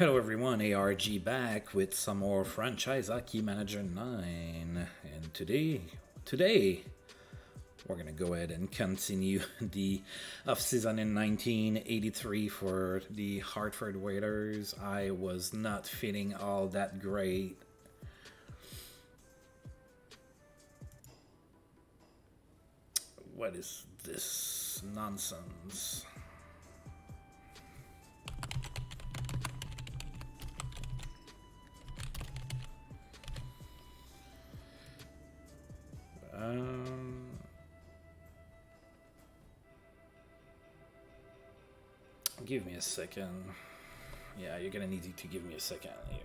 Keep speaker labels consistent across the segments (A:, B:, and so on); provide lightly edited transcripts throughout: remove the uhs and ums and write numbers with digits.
A: Hello everyone, ARG back with some more Franchise Hockey Manager 9. And today, we're gonna go ahead and continue the off-season in 1983 for the Hartford Whalers. I was not feeling all that great. What is this nonsense? Give me a second. Yeah, you're gonna need to give me a second here.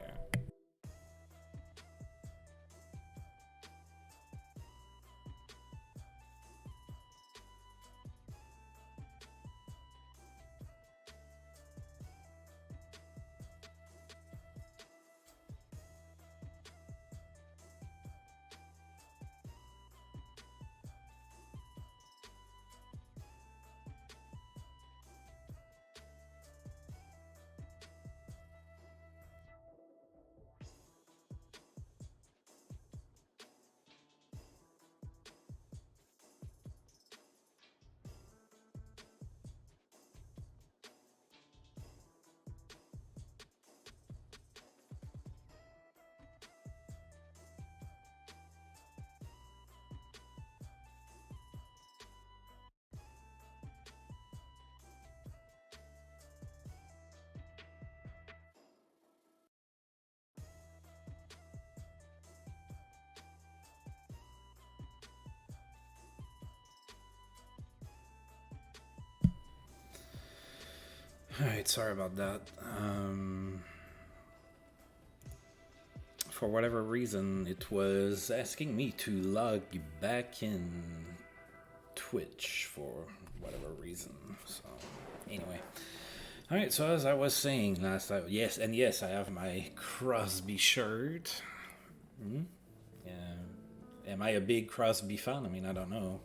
A: Alright, sorry about that. For whatever reason, it was asking me to log back in Twitch for whatever reason. So, anyway. Alright, so as I was saying last time, yes, I have my Crosby shirt. Am I a big Crosby fan? I mean, I don't know.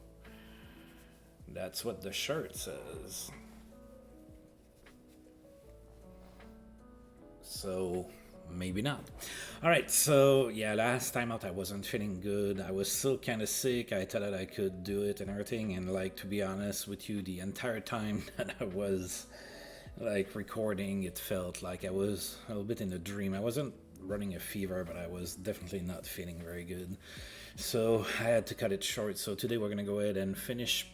A: That's what the shirt says. So maybe not. All right, so yeah, last time out I wasn't feeling good. I was still kind of sick. I thought that I could do it and everything, and like, to be honest with you, the entire time that I was like recording, it felt like I was a little bit in a dream. I wasn't running a fever, but I was definitely not feeling very good. So I had to cut it short. So today we're gonna go ahead and finish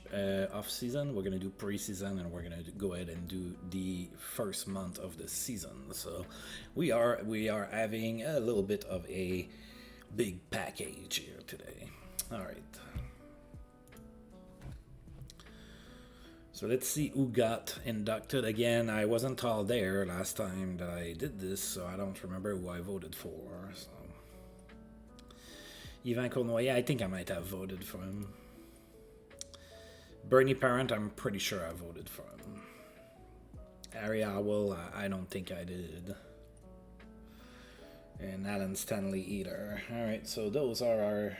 A: off season. We're gonna do preseason, and we're gonna go ahead and do the first month of the season. So we are having a little bit of a big package here today. All right. So let's see who got inducted again. I wasn't all there last time that I did this, so I don't remember who I voted for. So. Yvan Cournoyer, I think I might have voted for him. Bernie Parent, I'm pretty sure I voted for him. Harry Howell, I don't think I did. And Alan Stanley either. Alright, so those are our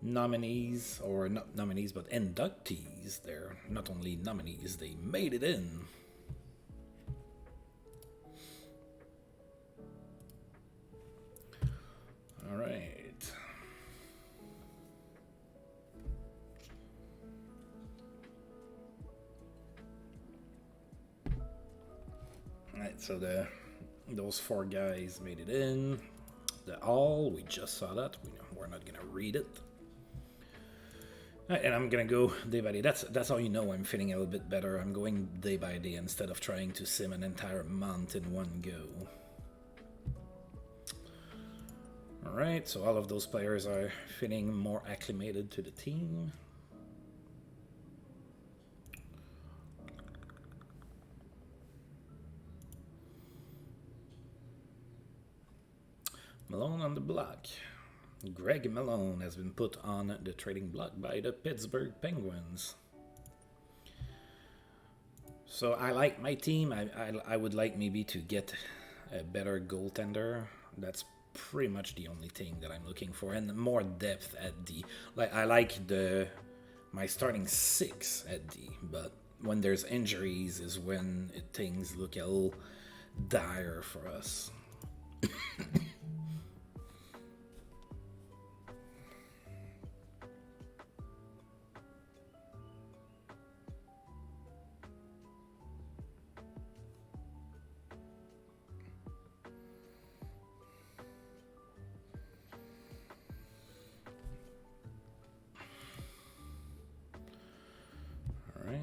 A: nominees, or not nominees, but inductees. They're not only nominees, they made it in. All right. All right, so those four guys made it in. We just saw that. We're not gonna read it. And I'm gonna go day by day. That's how you know I'm feeling a little bit better. I'm going day by day instead of trying to sim an entire month in one go. Alright, so all of those players are feeling more acclimated to the team. Malone on the block. Greg Malone has been put on the trading block by the Pittsburgh Penguins. So I like my team. I would like maybe to get a better goaltender. That's pretty much the only thing that I'm looking for, and more depth at D. I like my starting six at D, but when there's injuries is when things look a little dire for us. All right.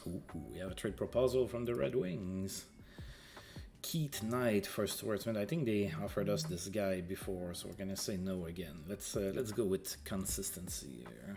A: Ooh, we have a trade proposal from the Red Wings. Keith Knight for Stuartsman. I think they offered us this guy before, so we're gonna say no again. Let's go with consistency here.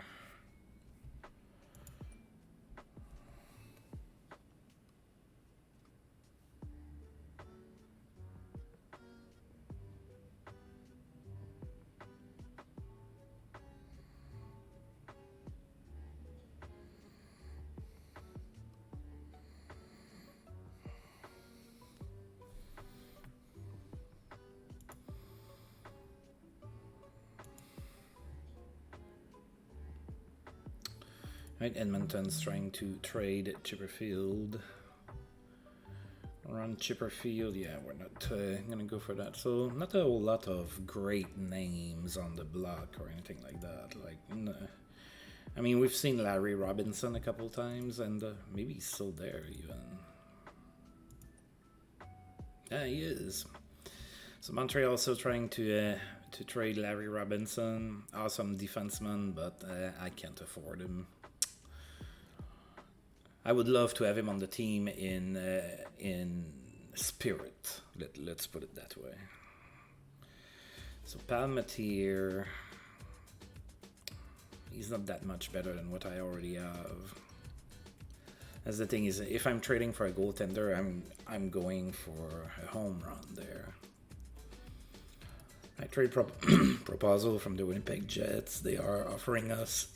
A: Right, Edmonton's trying to trade Chipperfield. Around Chipperfield, yeah, we're not gonna go for that. So not a whole lot of great names on the block or anything like that. Like, no. I mean, we've seen Larry Robinson a couple times, and maybe he's still there even. Yeah, he is. So Montreal also trying to trade Larry Robinson, awesome defenseman, but I can't afford him. I would love to have him on the team in spirit. Let's put it that way. So Palmatier, he's not that much better than what I already have. As the thing is, if I'm trading for a goaltender, I'm going for a home run there. I trade proposal from the Winnipeg Jets. They are offering us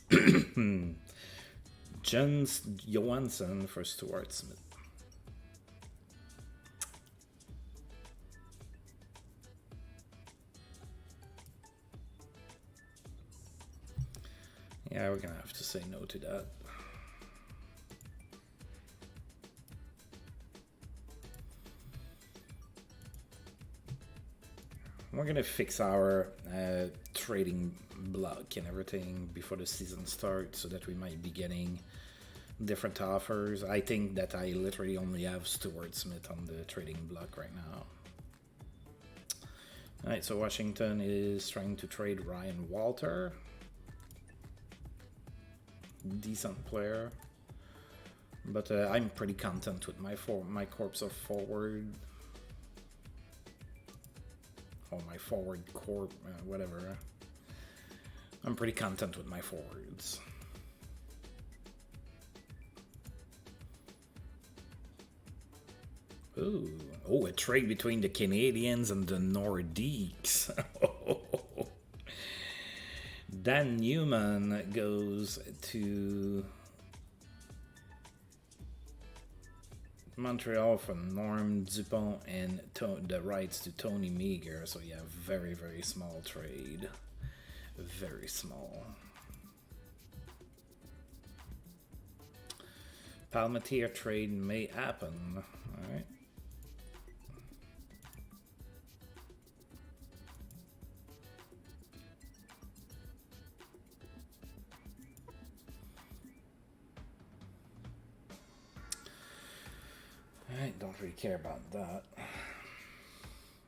A: Jens Johansson for Stuart Smith. Yeah, we're gonna have to say no to that. We're gonna fix our trading block and everything before the season starts so that we might be getting different offers. I think that I literally only have Stuart Smith on the trading block right now. Alright, so Washington is trying to trade Ryan Walter. Decent player. But I'm pretty content with my corpse of forward. Or my forward corp, whatever. I'm pretty content with my forwards. Ooh. Oh, a trade between the Canadians and the Nordiques. Dan Newman goes to Montreal for Norm Dupont and the rights to Tony Meagher. So yeah, very, very small trade. Very small. Palmatier trade may happen. Alright. I don't really care about that.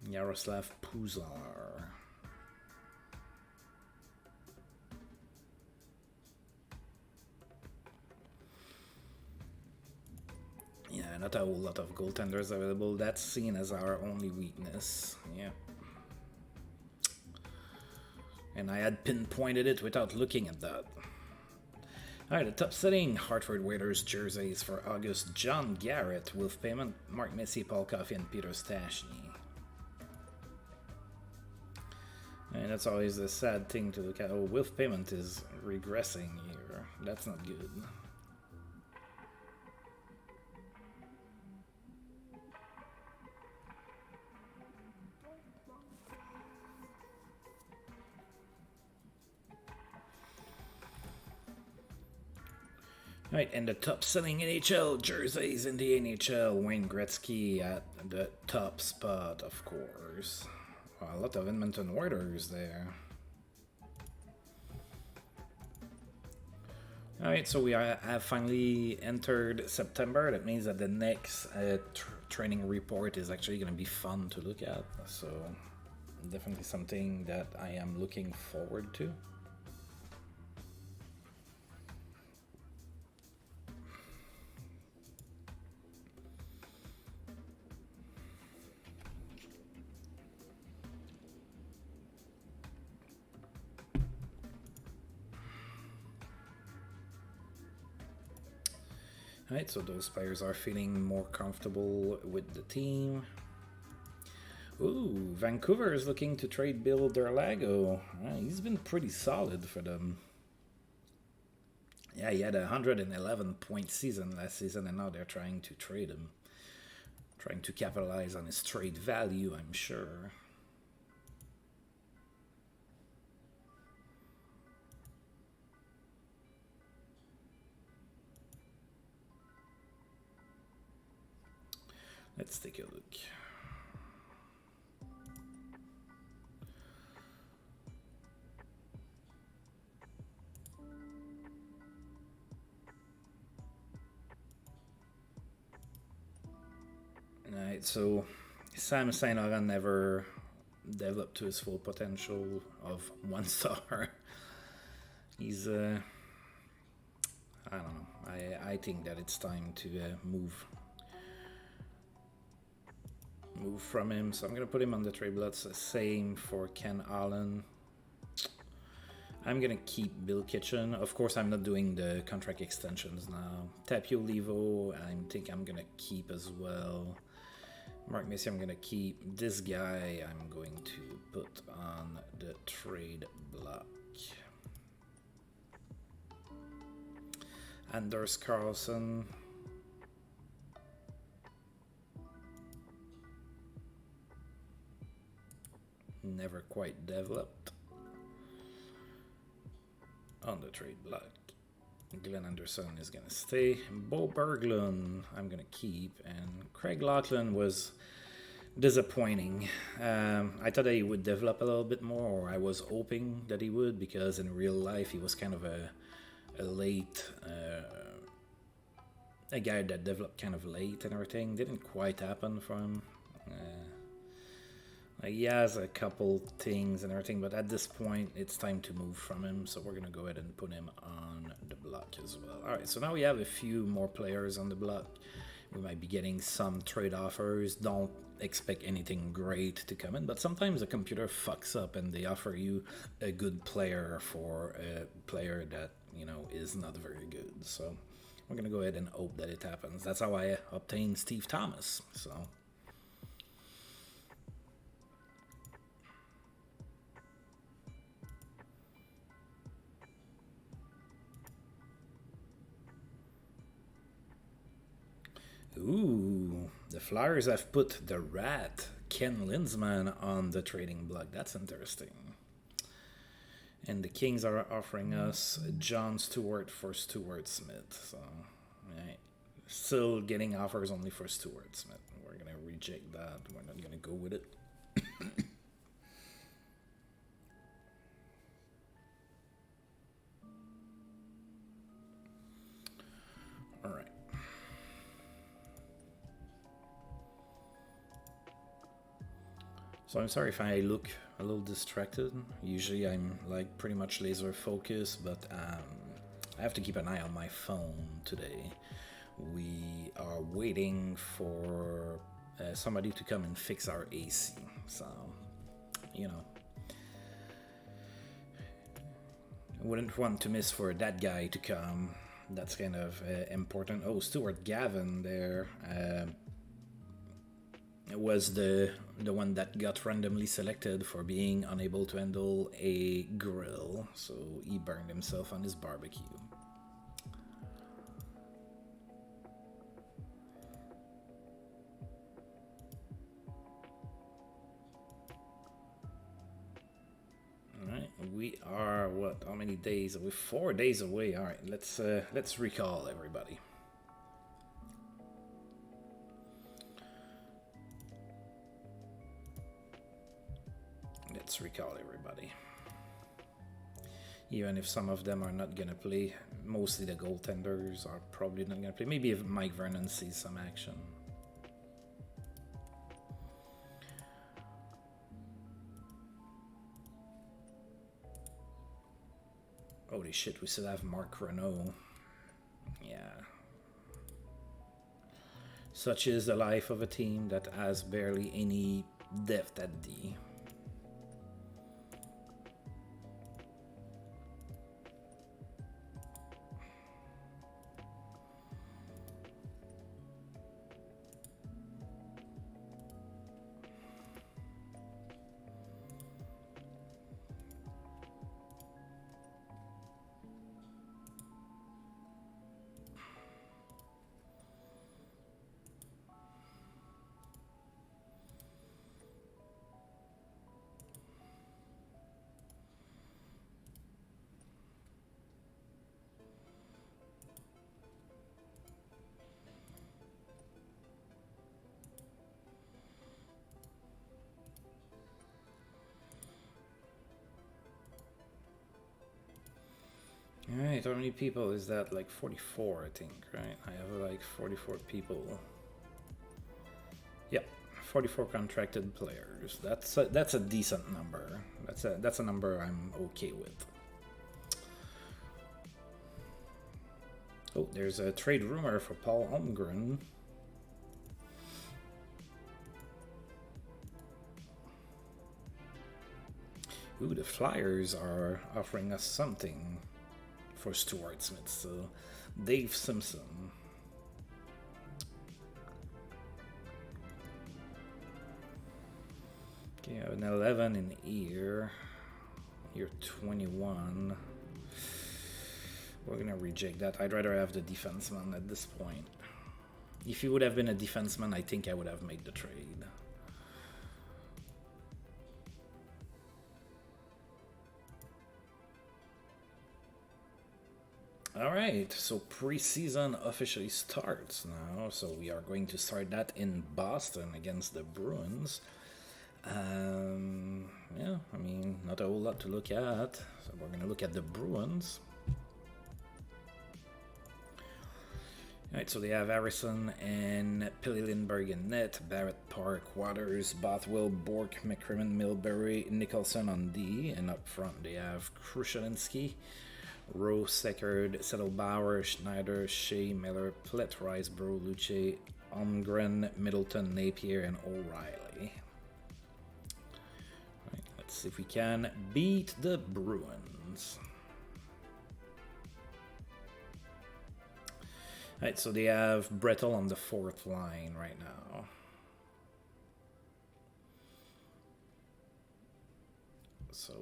A: Yaroslav Puzar. Yeah, not a whole lot of goaltenders available. That's seen as our only weakness. Yeah. And I had pinpointed it without looking at that. Alright, the top setting Hartford Whalers jerseys for August: John Garrett, Wolf Payment, Mark Messier, Paul Coffey, and Peter Stastny. And that's always a sad thing to look at. Oh, Wolf Payment is regressing here. That's not good. Right, and the top selling NHL jerseys in the NHL, Wayne Gretzky at the top spot, of course. A lot of Edmonton Oilers there. Alright, so we have finally entered September. That means that the next training report is actually going to be fun to look at. So, definitely something that I am looking forward to. Alright, so those players are feeling more comfortable with the team. Ooh, Vancouver is looking to trade Bill Derlago. He's been pretty solid for them. Yeah, he had a 111-point season last season, and now they're trying to trade him. Trying to capitalize on his trade value, I'm sure. Let's take a look. Alright, so Sam Saint-Laurent never developed to his full potential of 1 star. He's I don't know. I think that it's time to move from him. So I'm gonna put him on the trade block. Same for Ken Allen. I'm gonna keep Bill Kitchen. Of course, I'm not doing the contract extensions now. Tapio Levo, I think I'm gonna keep as well. Mark Messier, I'm gonna keep. This guy, I'm going to put on the trade block. Anders Carlson. Never quite developed. On the trade block. Glenn Anderson is going to stay. Bo Berglund, I'm going to keep. And Craig Laughlin was disappointing. I thought that he would develop a little bit more, or I was hoping that he would, because in real life he was kind of a late, a guy that developed kind of late and everything. Didn't quite happen for him. He has a couple things and everything, but at this point, it's time to move from him. So we're going to go ahead and put him on the block as well. All right, so now we have a few more players on the block. We might be getting some trade offers. Don't expect anything great to come in, but sometimes the computer fucks up and they offer you a good player for a player that, you know, is not very good. So we're going to go ahead and hope that it happens. That's how I obtained Steve Thomas. So... Ooh, the Flyers have put the Rat, Ken Lindsman, on the trading block. That's interesting. And the Kings are offering us John Stewart for Stuart Smith. So, right. Still getting offers only for Stuart Smith. We're going to reject that. We're not going to go with it. All right. So I'm sorry if I look a little distracted. Usually I'm like pretty much laser focused, but I have to keep an eye on my phone today. We are waiting for somebody to come and fix our AC. So, you know, I wouldn't want to miss for that guy to come. That's kind of important. Oh, Stuart Gavin there. Was the one that got randomly selected for being unable to handle a grill, so he burned himself on his barbecue. Alright, we are what? How many days? We're 4 days away. All right, let's recall everybody. Let's recall everybody. Even if some of them are not gonna play, mostly the goaltenders are probably not gonna play. Maybe if Mike Vernon sees some action. Holy shit, we still have Mark Renault. Yeah. Such is the life of a team that has barely any depth at D. Alright, how many people is that? Like 44, I think, right? I have like 44 people. Yep, 44 contracted players. That's a decent number. That's a number I'm okay with. Oh, there's a trade rumor for Paul Holmgren. Ooh, the Flyers are offering us something for Stuart Smith, so Dave Simpson. Okay, I have an 11 in here. You're 21. We're gonna reject that. I'd rather have the defenseman at this point. If he would have been a defenseman, I think I would have made the trade. Alright, so preseason officially starts now. So we are going to start that in Boston against the Bruins. Yeah, I mean, not a whole lot to look at. So we're going to look at the Bruins. Alright, so they have Harrison and Pili Lindbergh in net, Barrett, Park, Waters, Bothwell, Bork, McCrimmon, Milbury, Nicholson on D, and up front they have Krushelinski, Rowe, Seckard, Settlebauer, Schneider, Shea, Miller, Plett, Rice, Bro, Luce, Holmgren, Middleton, Napier, and O'Reilly. Right, let's see if we can beat the Bruins. Alright, so they have Brettel on the fourth line right now. So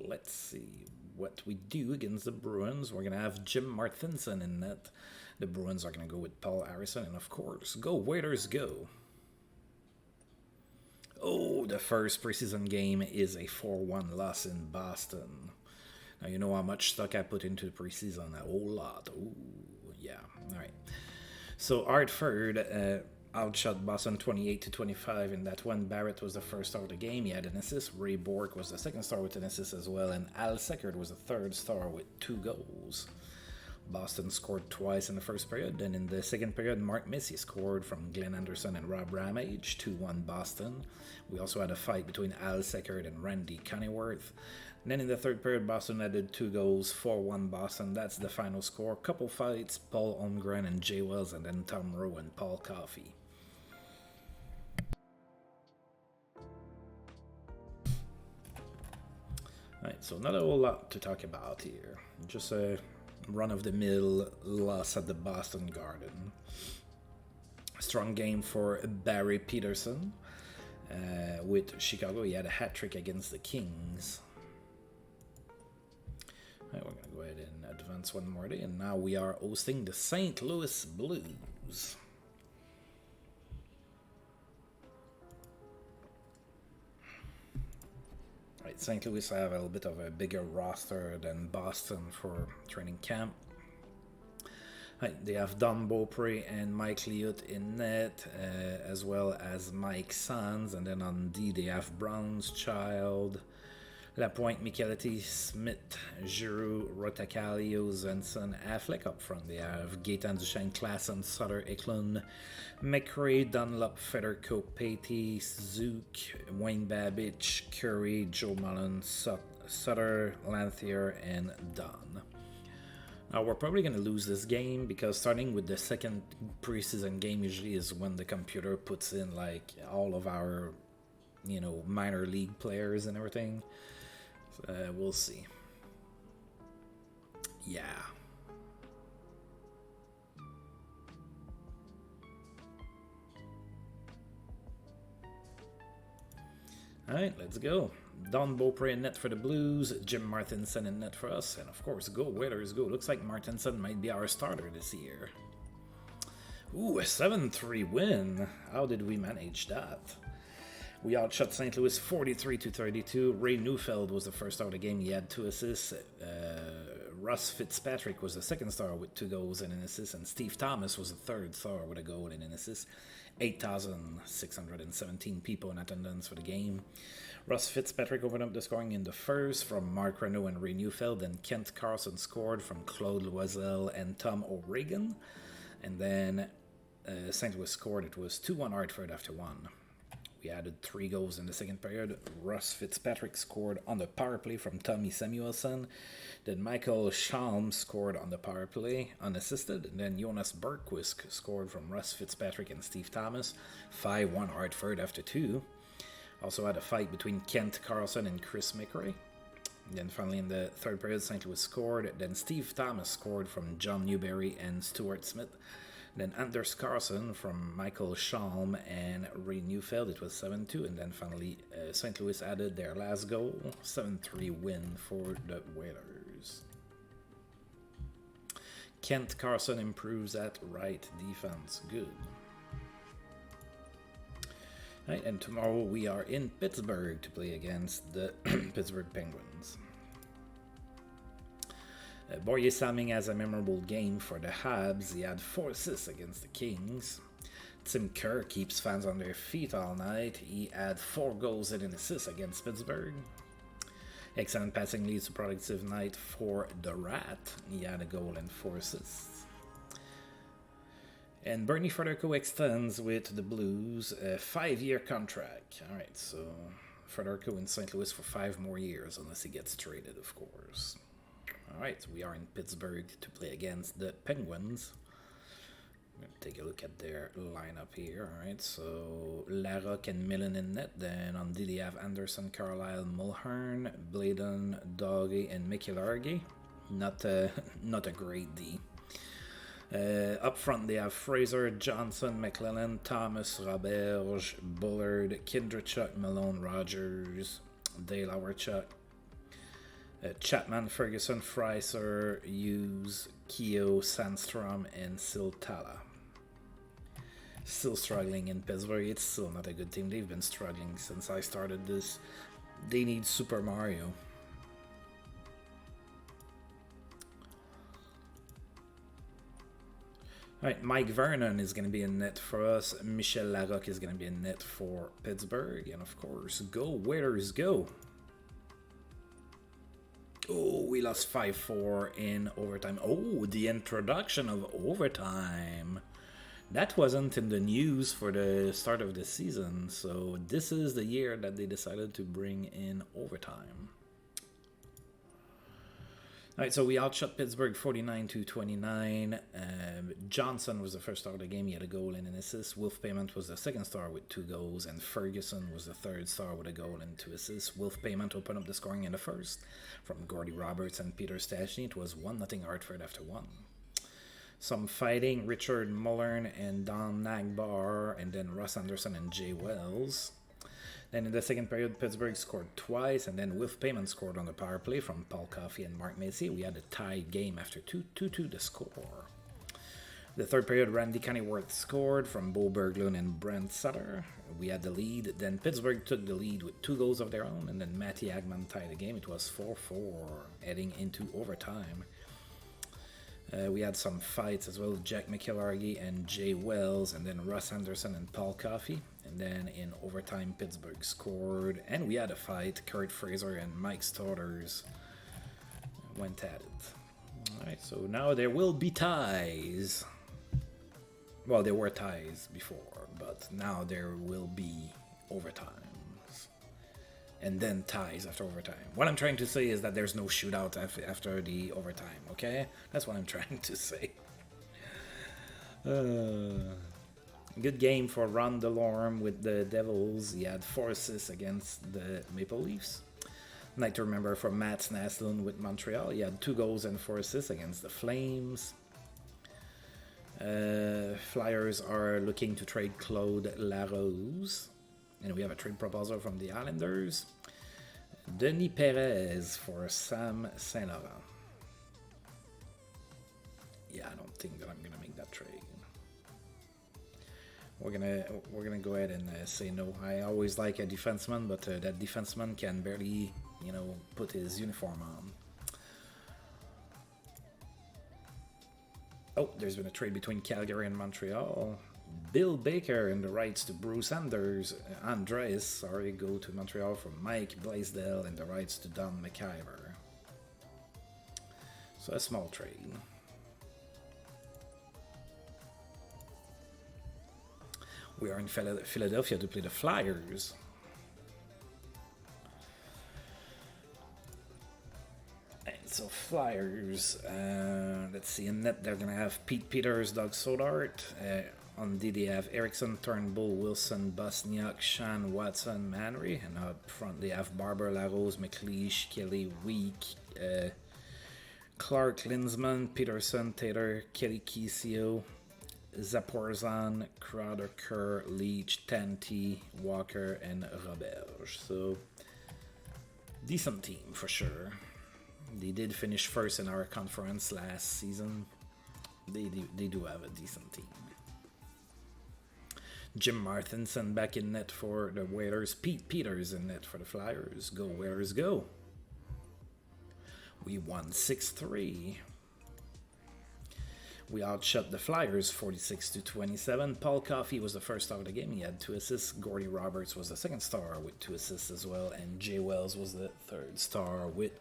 A: let's see what we do against the Bruins. We're going to have Jim Martinson in net. The Bruins are going to go with Paul Harrison. And of course, go Waiters, go. Oh, the first preseason game is a 4-1 loss in Boston. Now, you know how much stock I put into the preseason. A whole lot. Ooh, yeah. All right. So Hartford outshot Boston 28-25 in that one. Barrett was the first star of the game. He had an assist. Ray Bork was the second star with an assist as well. And Al Seckard was the third star with 2 goals. Boston scored twice in the first period. Then in the second period, Mark Missy scored from Glenn Anderson and Rob Ramage, 2-1 Boston. We also had a fight between Al Seckard and Randy Coneyworth. And then in the third period, Boston added 2 goals, 4-1 Boston. That's the final score. Couple fights, Paul Holmgren and Jay Wells, and then Tom Rowe and Paul Coffey. Alright, so not a whole lot to talk about here. Just a run-of-the-mill loss at the Boston Garden. Strong game for Barry Peterson. With Chicago, he had a hat-trick against the Kings. Right, we're going to go ahead and advance one more day, and now we are hosting the St. Louis Blues. Right, St. Louis have a little bit of a bigger roster than Boston for training camp. Right, they have Don Beaupre and Mike Liut in net, as well as Mike Sands, and then on D they have Browns, Child, Lapointe, Micheletti, Smith, Giroux, Rotacalio, Zenson, Affleck up front. They have Gaetan Duchesne, Klassen, Sutter, Eklund, McRae, Dunlop, Federico, Patey, Zook, Wayne Babich, Curry, Joe Mullen, Sutter, Lanthier, and Dunn. Now we're probably going to lose this game because starting with the second preseason game usually is when the computer puts in like all of our, minor league players and everything. We'll see. Yeah. Alright, let's go. Don Beaupre in net for the Blues, Jim Martinson in net for us, and of course, go Whalers, go. Looks like Martinson might be our starter this year. Ooh, a 7-3 win. How did we manage that? We outshot St. Louis 43-32. Ray Neufeld was the first star of the game. He had 2 assists. Russ Fitzpatrick was the second star with 2 goals and an assist, and Steve Thomas was the third star with a goal and an assist. 8,617 people in attendance for the game. Russ Fitzpatrick opened up the scoring in the first from Mark Renault and Ray Neufeld, and Kent Carson scored from Claude Loisel and Tom O'Regan. And then St. Louis scored. It was 2-1 Hartford after 1. We added 3 goals in the second period. Russ Fitzpatrick scored on the power play from Tommy Samuelson. Then Michael Schaum scored on the power play, unassisted. And then Jonas Bergquist scored from Russ Fitzpatrick and Steve Thomas. 5-1 Hartford after 2. Also had a fight between Kent Carlson and Chris McRae. Then finally in the third period, St. Louis scored. Then Steve Thomas scored from John Newberry and Stuart Smith. Then Anders Carlson from Michael Schaum and Ray Neufeld. It was 7-2. And then finally, St. Louis added their last goal. 7-3 win for the Whalers. Kent Carson improves at right defense. Good. Right, and tomorrow we are in Pittsburgh to play against the Pittsburgh Penguins. Borje Salming has a memorable game for the Habs. He had 4 assists against the Kings. Tim Kerr keeps fans on their feet all night. He had 4 goals and an assist against Pittsburgh. Excellent passing leads to productive night for the Rat. He had a goal and 4 assists. And Bernie Federico extends with the Blues a 5-year contract. All right, so Federico in St. Louis for 5 more years, unless he gets traded, of course. All right, we are in Pittsburgh to play against the Penguins. Take a look at their lineup here. All right, so Larocque and Millen in net. Then on D, they have Anderson, Carlisle, Mulhern, Bladen, Doggy, and Mickey Largy. Not a great D. Up front, they have Fraser, Johnson, McClellan, Thomas, Roberge, Bullard, Kindrachuk, Malone, Rogers, Dale Auerchuk, Chapman, Ferguson, Freiser, Hughes, Keogh, Sandstrom, and Siltala. Still struggling in Pittsburgh. It's still not a good team. They've been struggling since I started this. They need Super Mario. Alright, Mike Vernon is going to be in net for us. Michel Larocque is going to be in net for Pittsburgh. And of course, go Whalers, go! Oh, we lost 5-4 in overtime. Oh, the introduction of overtime. That wasn't in the news for the start of the season. So this is the year that they decided to bring in overtime. Alright, so we outshot Pittsburgh 49-29. Johnson was the first star of the game. He had a goal and an assist. Wolf Payment was the second star with 2 goals. And Ferguson was the third star with a goal and 2 assists. Wolf Payment opened up the scoring in the first from Gordy Roberts and Peter Stastny. It was 1-0 Hartford after 1. Some fighting, Richard Mullern and Don Nagbar. And then Russ Anderson and Jay Wells. Then in the second period, Pittsburgh scored twice, and then Wolf Payment scored on the power play from Paul Coffey and Mark Macy. We had a tied game after 2-2 the score. The third period, Randy Kennyworth scored from Bo Berglund and Brent Sutter. We had the lead. Then Pittsburgh took the lead with 2 goals of their own, and then Matty Agman tied the game. It was 4-4 heading into overtime. We had some fights as well, Jack McIlhargey and Jay Wells, and then Russ Anderson and Paul Coffey. And then in overtime, Pittsburgh scored, and we had a fight. Kurt Fraser and Mike Stodders went at it. Alright, so now there will be ties. Well, there were ties before, but now there will be overtimes. And then ties after overtime. What I'm trying to say is that there's no shootout after the overtime, okay? That's what I'm trying to say. Good game for Ron Delorme with the Devils. He had 4 assists against the Maple Leafs. Night to remember for Matt Snaslund with Montreal. He had 2 goals and 4 assists against the Flames. Flyers are looking to trade Claude Larose. And we have a trade proposal from the Islanders. Denis Perez for Sam Saint Laurent. Yeah, I don't think that I'm gonna make that trade. We're gonna go ahead and say no. I always like a defenseman, but that defenseman can barely, put his uniform on. Oh, there's been a trade between Calgary and Montreal. Bill Baker and the rights to Bruce Andreas, go to Montreal from Mike Blaisdell, and the rights to Don McIver. So a small trade. We are in Philadelphia to play the Flyers. And so Flyers, let's see, in net they're going to have Pete Peters, Doug Sodart. On D they have Erickson, Turnbull, Wilson, Bosniak, Shan, Watson, Manry. And up front they have Barber, Larose, McLeish, Kelly, Week, Clark, Linsman, Peterson, Taylor, Kelly Kisio, Zaporzan, Crowder, Kerr, Leach, Tanti, Walker, and Roberge. So, decent team for sure. They did finish first in our conference last season. They do have a decent team. Jim Martinson back in net for the Whalers. Pete Peters in net for the Flyers. Go Whalers, go. We won 6-3. We outshot the Flyers 46-27. Paul Coffey was the first star of the game. He had 2 assists. Gordy Roberts was the second star with 2 assists as well. And Jay Wells was the third star with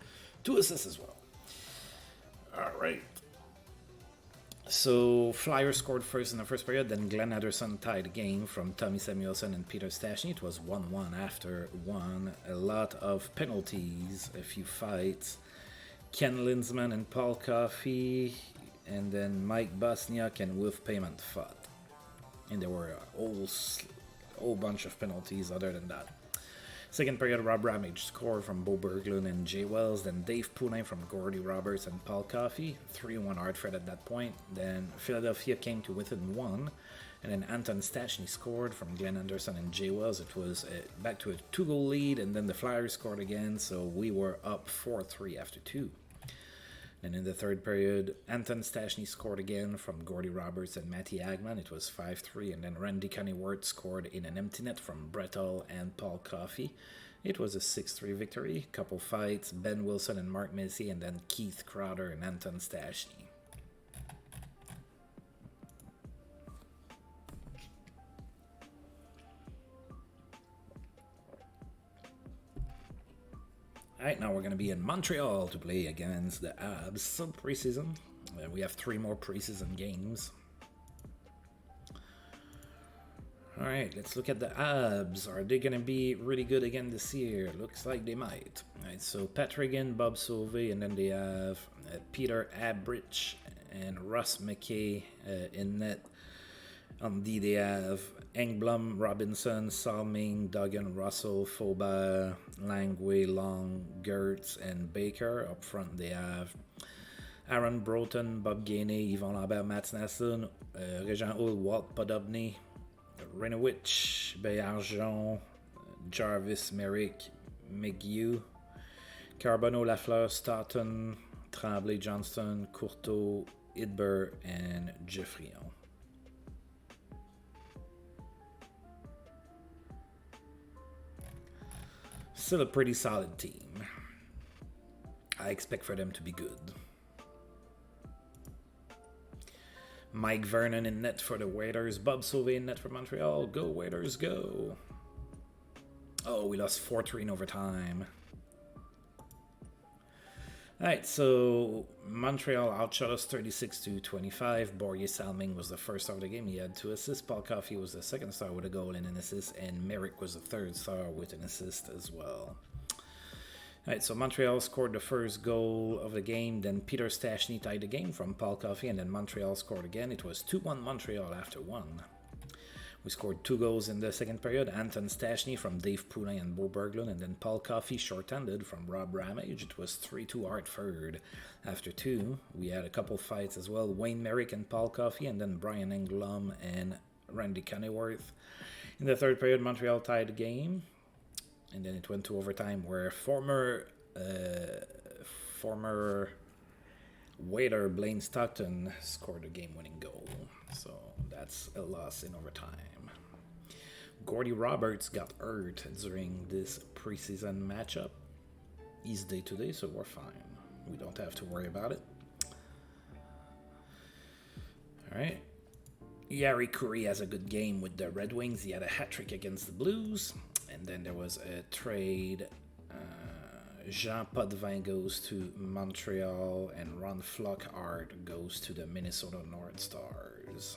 A: 2 assists as well. All right. So Flyers scored first in the first period. Then Glenn Anderson tied the game from Tommy Samuelson and Peter Stastny. It was 1-1 after 1. A lot of penalties, a few fights. Ken Linsman and Paul Coffey. And then Mike Bosniak and Wolf Payment fought. And there were a whole bunch of penalties other than that. Second period, Rob Ramage scored from Bo Berglund and Jay Wells. Then Dave Poulin from Gordy Roberts and Paul Coffey. 3-1 Hartford at that point. Then Philadelphia came to within 1. And then Anton Stastny scored from Glenn Anderson and Jay Wells. It was back to a 2-goal lead. And then the Flyers scored again. So we were up 4-3 after 2. And in the third period, Anton Stastny scored again from Gordy Roberts and Matty Agman. It was 5-3. And then Randy Kennyworth scored in an empty net from Brett Hull and Paul Coffey. It was a 6-3 victory. Couple fights, Ben Wilson and Mark Missy, and then Keith Crowder and Anton Stastny. Alright, now we're going to be in Montreal to play against the Habs. Some preseason. We have 3 more preseason games. Alright, let's look at the Habs. Are they going to be really good again this year? Looks like they might. Alright, so Pat Regan, Bob Sauvé, and then they have Peter Abrich and Russ McKay in net. On D they have Engblom, Robinson, Salming, Duggan, Russell, Faubert, Langway, Long, Gertz, and Baker. Up front they have Aaron Broughton, Bob Gainey, Yvon Lambert, Matt Snaslund, Régent Hull, Walt Podobny, Renowich, Béargent, Jarvis, Merrick, McGew, Carbonneau, Lafleur, Staunton, Tremblay, Johnston, Courteau, Idber, and Geoffrion. Still a pretty solid team. I expect for them to be good. Mike Vernon in net for the Waiters. Bob Sauvé in net for Montreal. Go Waiters, go. Oh, we lost 4-3 in overtime. Alright, so Montreal outshot us 36-25. Borje Salming was the first star of the game. He had 2 assists. Paul Coffey was the second star with a goal and an assist. And Merrick was the third star with an assist as well. Alright, so Montreal scored the first goal of the game. Then Peter Stastny tied the game from Paul Coffey. And then Montreal scored again. It was 2-1 Montreal after 1. We scored 2 goals in the second period. Anton Stastny from Dave Poulin and Bo Berglund. And then Paul Coffey short-handed from Rob Ramage. It was 3-2 Hartford. After 2, we had a couple fights as well. Wayne Merrick and Paul Coffey. And then Brian Englum and Randy Kennyworth. In the third period, Montreal tied the game. And then it went to overtime where former waiter Blaine Stockton scored a game-winning goal. So that's a loss in overtime. Gordy Roberts got hurt during this preseason matchup. He's day-to-day, so we're fine. We don't have to worry about it. All right. Yari Curry has a good game with the Red Wings. He had a hat-trick against the Blues. And then there was a trade. Jean Potvin goes to Montreal, and Ron Flockhart goes to the Minnesota North Stars.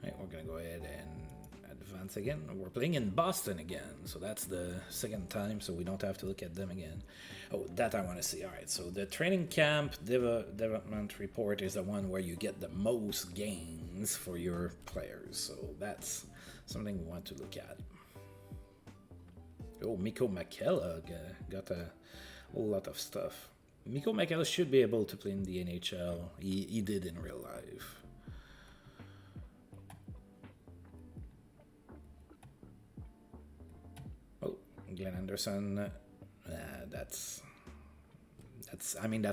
A: Right, we're going to go ahead and advance again. We're playing in Boston again, so that's the second time, so we don't have to look at them again. Oh, that I want to see. All right, so the training camp development report is the one where you get the most gains for your players, so that's something we want to look at. Oh, Mikko Makela got a whole lot of stuff. Mikko Makela should be able to play in the NHL. He did in real life. Oh, Glenn Anderson. That's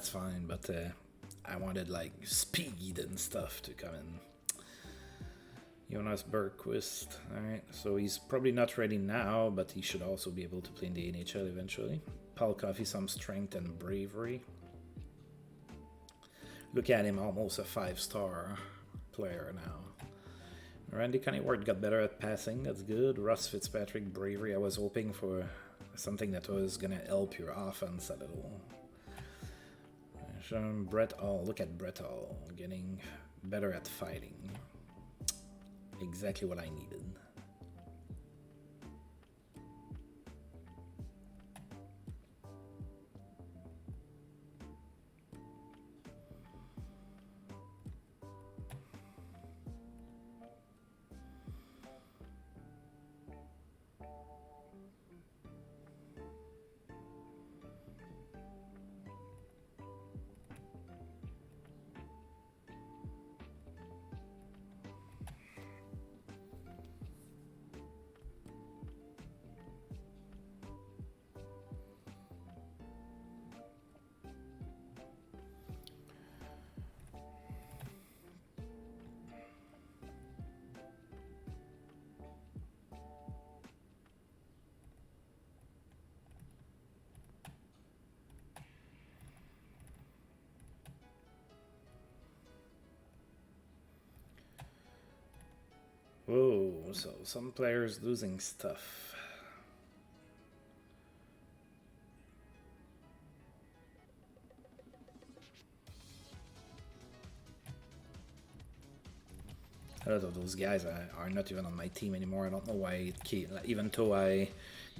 A: fine, but I wanted like speed and stuff to come in. Jonas Bergquist, alright, so he's probably not ready now, but he should also be able to play in the NHL eventually. Paul Coffey, some strength and bravery. Look at him, almost a 5-star player now. Randy Cunningworth got better at passing, that's good. Russ Fitzpatrick, bravery. I was hoping for something that was going to help your offense a little. Brett Hall, look at Brett Hall, getting better at fighting. Exactly what I needed. Whoa, so some players losing stuff. A lot of those guys are not even on my team anymore. I don't know why even though I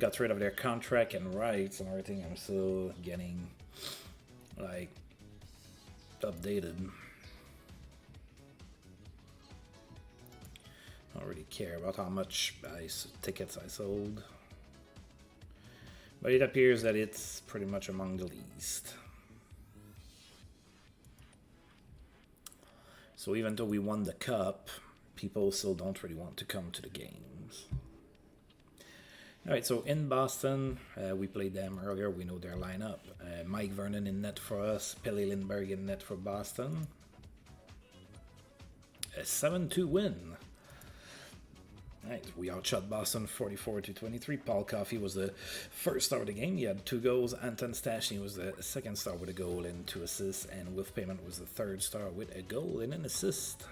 A: got rid of their contract and rights and everything, I'm still getting like updated. I don't really care about how much tickets I sold. But it appears that it's pretty much among the least. So even though we won the cup, people still don't really want to come to the games. All right, so in Boston, we played them earlier. We know their lineup. Mike Vernon in net for us. Pelle Lindbergh in net for Boston. A 7-2 win. Right, we outshot Boston 44-23. Paul Coffey was the first star of the game. He had 2 goals. Anton Stastny was the second star with a goal and 2 assists. And Wilf Payment was the third star with a goal and an assist.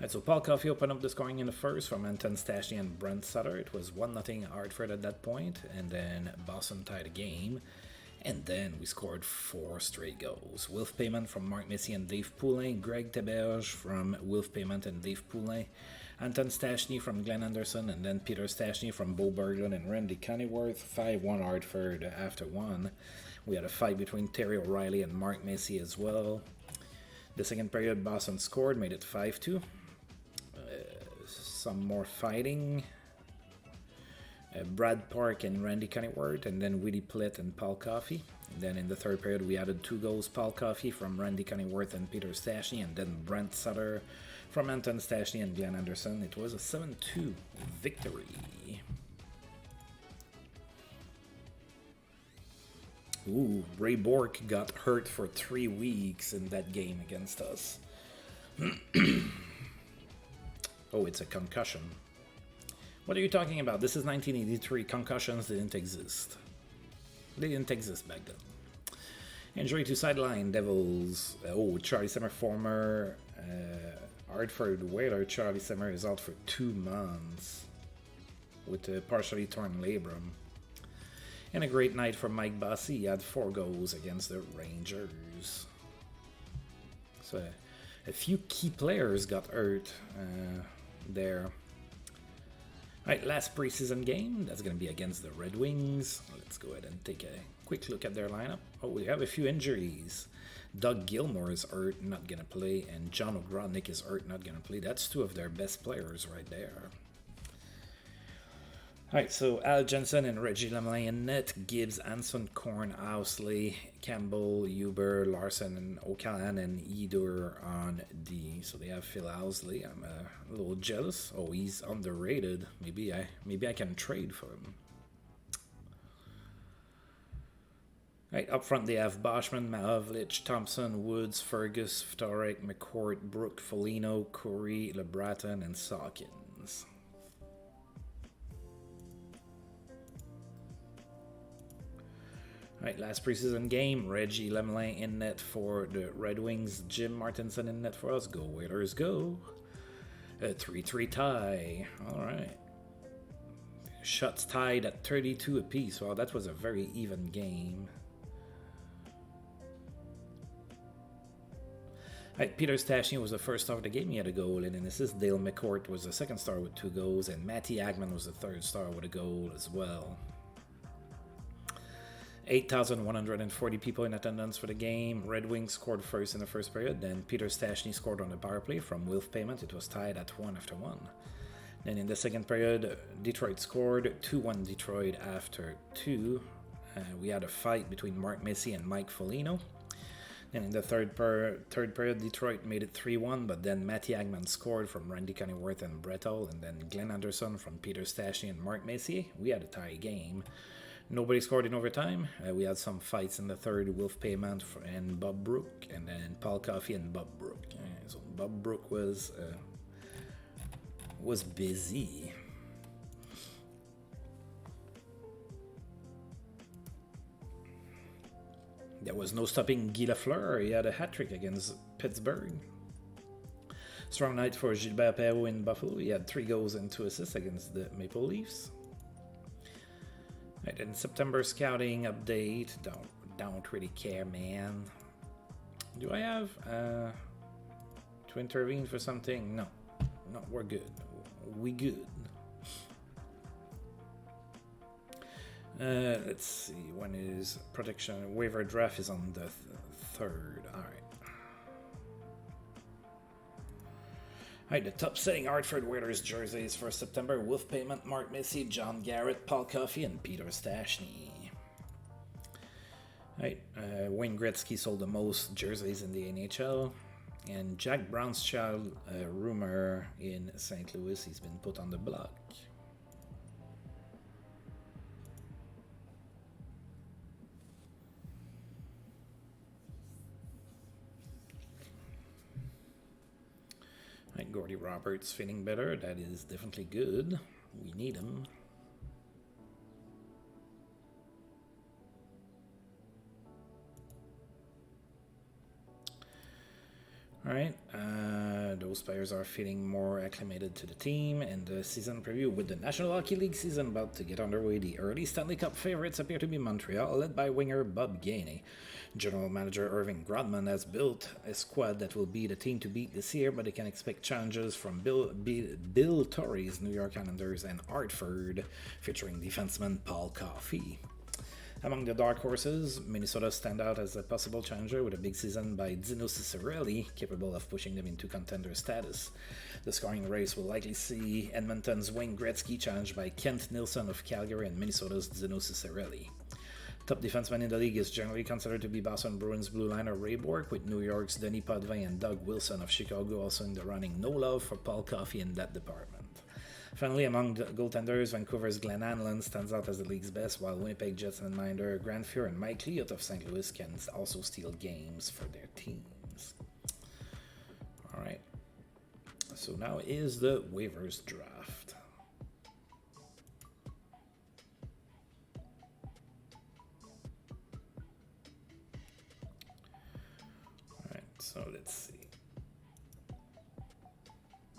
A: Right, so Paul Coffey opened up the scoring in the first from Anton Stastny and Brent Sutter. It was 1-0 Hartford at that point. And then Boston tied the game. And then we scored 4 straight goals. Wilf Payment from Mark Messier and Dave Poulin. Greg Teberge from Wilf Payment and Dave Poulin. Anton Stastny from Glenn Anderson, and then Peter Stastny from Bo Berglund and Randy Coneyworth. 5-1 Hartford after 1. We had a fight between Terry O'Reilly and Mark Macy as well. The second period, Boston scored, made it 5-2. Some more fighting. Brad Park and Randy Coneyworth, and then Willie Plitt and Paul Coffey. And then in the third period, we added 2 goals. Paul Coffey from Randy Coneyworth and Peter Stastny, and then Brent Sutter from Anton Stastny and Glenn Anderson. It was a 7-2 victory. Ooh, Ray Bork got hurt for 3 weeks in that game against us. Oh, it's a concussion. What are you talking about? This is 1983. Concussions didn't exist. They didn't exist back then. Injury to sideline, Devils. Oh, Charlie Simmer, former Hartford Whaler. Charlie Simmer is out for 2 months with a partially torn labrum. And a great night for Mike Bossy. He had 4 goals against the Rangers. So a few key players got hurt there. Alright, last preseason game. That's going to be against the Red Wings. Let's go ahead and take a quick look at their lineup. Oh, we have a few injuries. Doug Gilmore is hurt, not going to play. And John Ogrodnik is hurt, not going to play. That's 2 of their best players right there. Alright, so Al Jensen and Reggie Lemelin in net. Gibbs, Anson, Korn, Housley, Campbell, Huber, Larson, and O'Callaghan, and Eder on D. So they have Phil Housley. I'm a little jealous. Oh, he's underrated. Maybe I can trade for him. Right, up front they have Boschman, Mahovlich, Thompson, Woods, Fergus, Vtorek, McCourt, Brook, Foligno, Corey, LeBratton, and Sawkins. Right, last preseason game, Reggie Lemelin in net for the Red Wings, Jim Martinson in net for us. Go Whalers, go. A 3-3 tie. Alright. Shots tied at 32 apiece. Wow, that was a very even game. Right, Peter Stastny was the first star of the game. He had a goal and an assist. Dale McCourt was the second star with 2 goals. And Matty Agman was the third star with a goal as well. 8,140 people in attendance for the game. Red Wings scored first in the first period. Then Peter Stastny scored on the power play from Wilf Payment. It was tied at 1 after 1. Then in the second period, Detroit scored. 2-1 Detroit after 2. We had a fight between Mark Messier and Mike Foligno. Then in the third period, Detroit made it 3-1, but then Matty Agman scored from Randy Coneyworth and Brett Hull, and then Glenn Anderson from Peter Stastny and Mark Messier. We had a tie game. Nobody scored in overtime. We had some fights in the third. Wilf Payment and Bob Brook, and then Paul Coffey and Bob Brook. So Bob Brook was busy. There was no stopping Guy Lafleur. He had a hat-trick against Pittsburgh. Strong night for Gilbert Perrault in Buffalo. He had 3 goals and 2 assists against the Maple Leafs. Right, and September scouting update. Don't really care, man. Do I have to intervene for something? No, we're good. We good. Let's see. When is protection waiver draft is on the 3rd. All right. Alright, the top-selling Hartford Whalers jerseys for September: Wilf Payment, Mark Messier, John Garrett, Paul Coffey, and Peter Stastny. Alright, Wayne Gretzky sold the most jerseys in the NHL, and Jack Brown's child, rumor in St. Louis, he's been put on the block. Right, Gordy Roberts feeling better. That is definitely good. We need him. All right, those players are feeling more acclimated to the team. And the season preview with the National Hockey League season about to get underway. The early Stanley Cup favorites appear to be Montreal, led by winger Bob Gainey. General manager Irving Grodman has built a squad that will be the team to beat this year, but they can expect challenges from Bill Torrey's New York Islanders and Hartford, featuring defenseman Paul Coffey. Among the dark horses, Minnesota stand out as a possible challenger with a big season by Dino Ciccarelli, capable of pushing them into contender status. The scoring race will likely see Edmonton's Wayne Gretzky challenged by Kent Nilsson of Calgary and Minnesota's Dino Ciccarelli. Top defenseman in the league is generally considered to be Boston Bruins blue liner Ray Bourque, with New York's Denis Potvin and Doug Wilson of Chicago also in the running. No love for Paul Coffey in that department. Finally, among the goaltenders, Vancouver's Glenn Hanlon stands out as the league's best, while Winnipeg Jets and Minder Grant Fuhr and Mike Liut of St. Louis can also steal games for their teams. All right. So now is the waivers draft. All right, so let's see.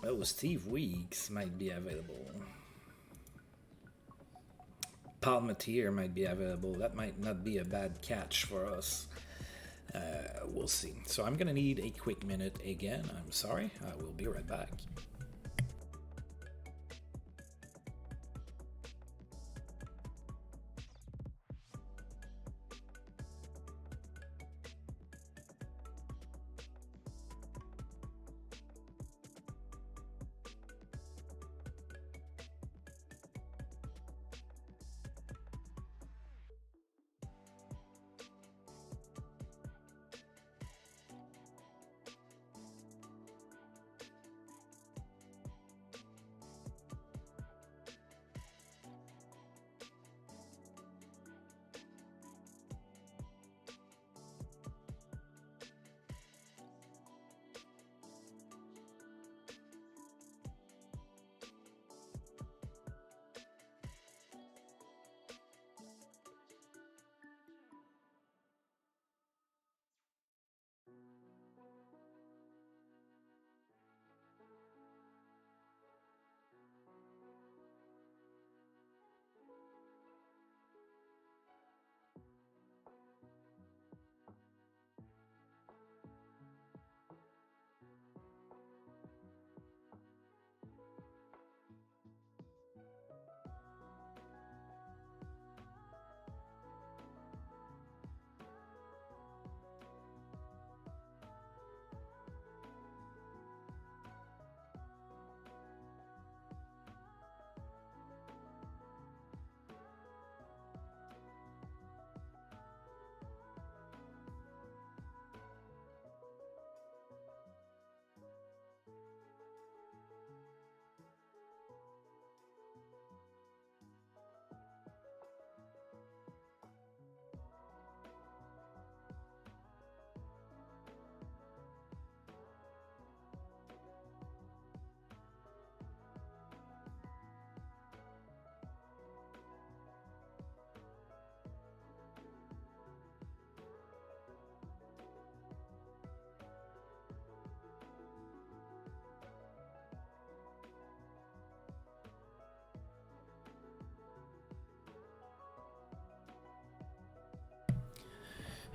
A: Oh, Steve Weeks might be available. Palmetier might be available. That might not be a bad catch for us. We'll see. So I'm going to need a quick minute again. I'm sorry. I will be right back.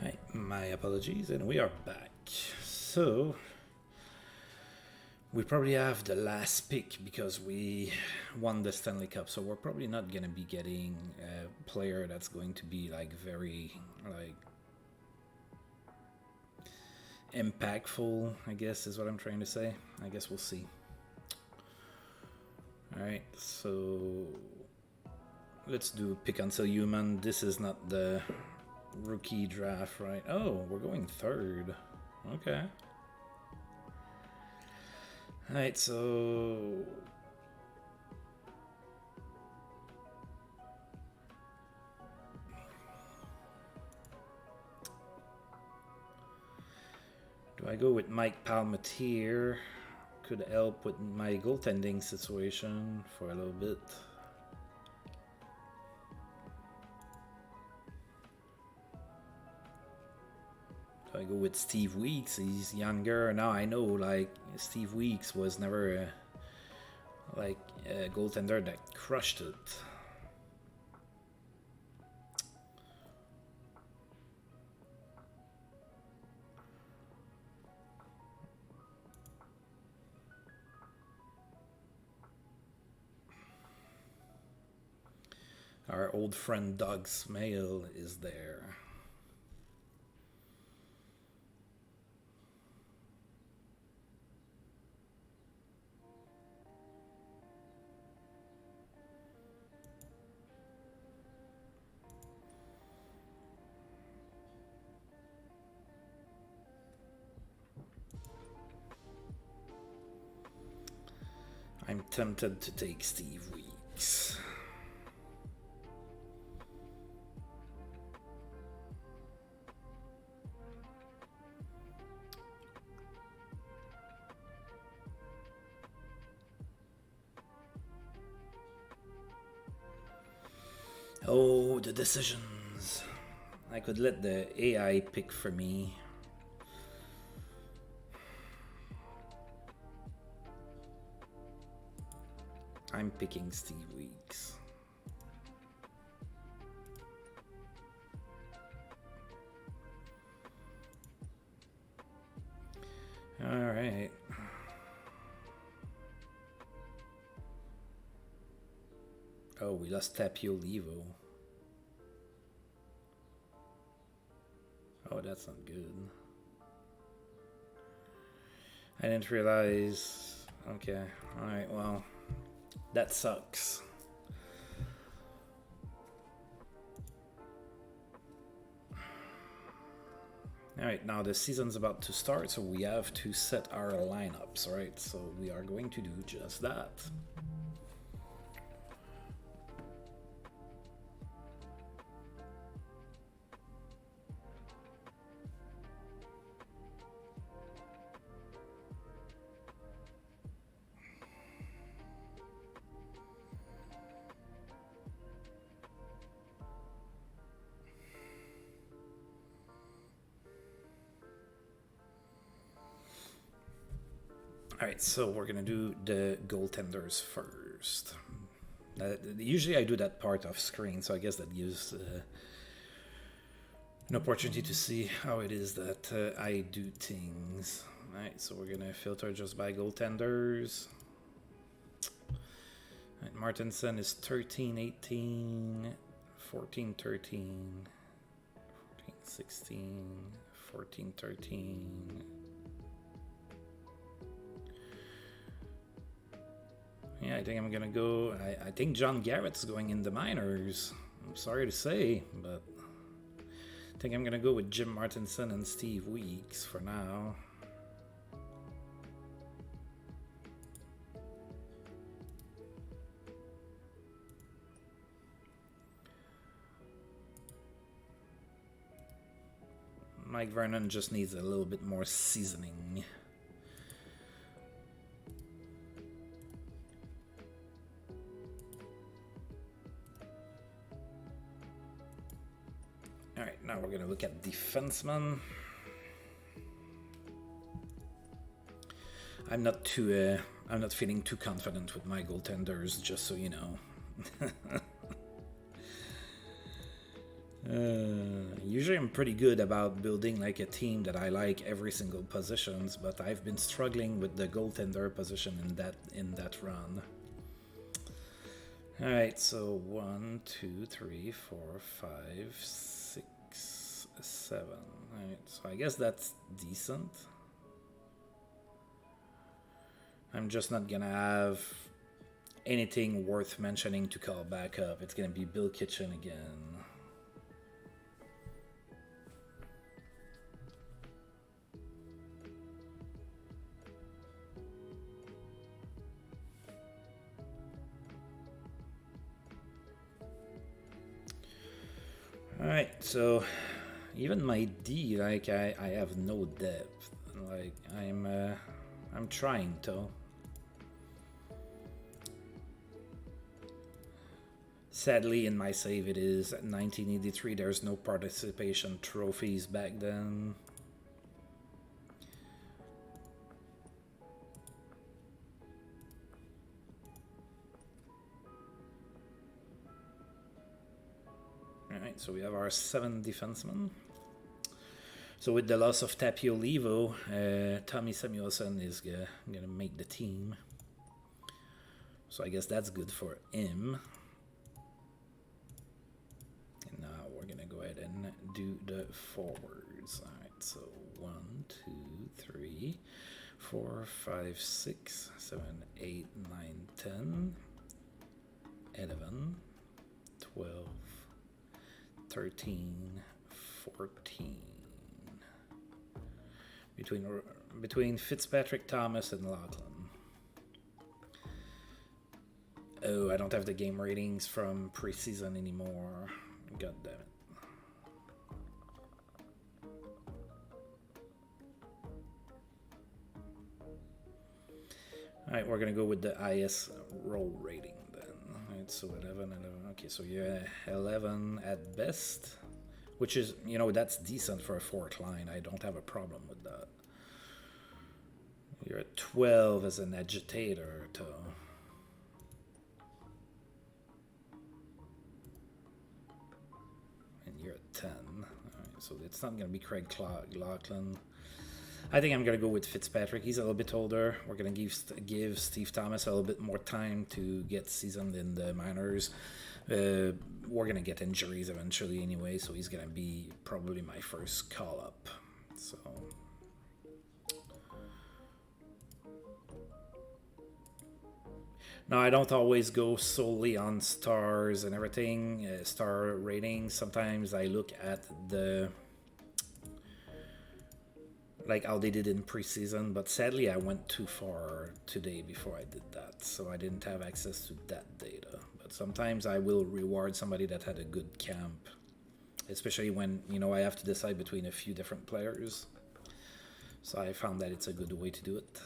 A: Right, my apologies, and we are back. So, we probably have the last pick because we won the Stanley Cup, so we're probably not going to be getting a player that's going to be like very like impactful, I guess is what I'm trying to say. I guess we'll see. All right, so let's do pick until human. This is not the rookie draft, right? Oh, we're going third. Okay. Alright, so do I go with Mike Palmetier? could help with my goaltending situation for a little bit. So I go with Steve Weeks. He's younger now. I know, like, Steve Weeks was never like a goaltender that crushed it. Our old friend Doug Smale is there. I'm tempted to take Steve Weeks. Oh, the decisions. I could let the AI pick for me. I'm picking Steve Weeks. All right. Oh, we lost Tapio Levo. Oh, that's not good. I didn't realize. Okay. Alright, well, that sucks. Alright, now the season's about to start, so we have to set our lineups, right? So we are going to do just that. Alright, so we're gonna do the goaltenders first. Usually I do that part off screen, so I guess that gives an opportunity to see how it is that I do things. Alright, so we're gonna filter just by goaltenders. Right, Martinson is 13-18, 14-13, 14-16, 14-13. Yeah, I think I'm gonna go. I think John Garrett's going in the minors. I'm sorry to say, but I think I'm gonna go with Jim Martinson and Steve Weeks for now. Mike Vernon just needs a little bit more seasoning. Alright, now we're going to look at defensemen. I'm not feeling too confident with my goaltenders, just so you know. Usually I'm pretty good about building like a team that I like every single positions, but I've been struggling with the goaltender position in that run. Alright, so 1, 2, 3, 4, 5, 6, 7. Alright, so I guess that's decent. I'm just not gonna have anything worth mentioning to call back up. It's gonna be Bill Kitchen again. Alright, so even my D, like I have no depth. Like I'm trying though. Sadly, in my save, it is 1983. There's no participation trophies back then. Alright, so we have our 7 defensemen. So with the loss of Tapio Levo, Tommy Samuelson is gonna make the team. So I guess that's good for him. And now we're gonna go ahead and do the forwards. Alright, so 1, 2, 3, 4, 5, 6, 7, 8, 9, 10, 11, 12, 13, 14. Between Fitzpatrick, Thomas, and Lachlan. Oh, I don't have the game ratings from preseason anymore. God damn it. Alright, we're gonna go with the IS roll rating then. Alright, so 11. Okay, so you're 11 at best. Which is, you know, that's decent for a 4th line. I don't have a problem with that. You're at 12 as an agitator, though. And you're at 10. Alright, so it's not going to be Craig Lachlan. I think I'm going to go with Fitzpatrick. He's a little bit older. We're going to give Steve Thomas a little bit more time to get seasoned in the minors. We're going to get injuries eventually anyway, so he's going to be probably my first call-up. So... Now, I don't always go solely on stars and everything, star ratings. Sometimes I look at the... like how they did in preseason, but sadly I went too far today before I did that, so I didn't have access to that data. But sometimes I will reward somebody that had a good camp, especially when, you know, I have to decide between a few different players. So I found that it's a good way to do it.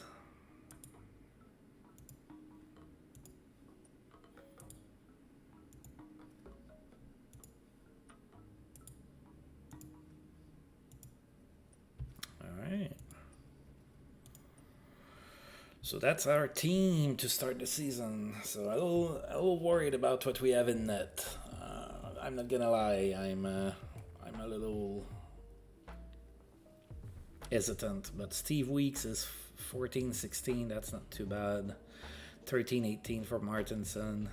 A: So that's our team to start the season. So a little worried about what we have in net. I'm not gonna lie, I'm a little hesitant. But Steve Weeks is 14-16. That's not too bad. 13-18 for Martinson.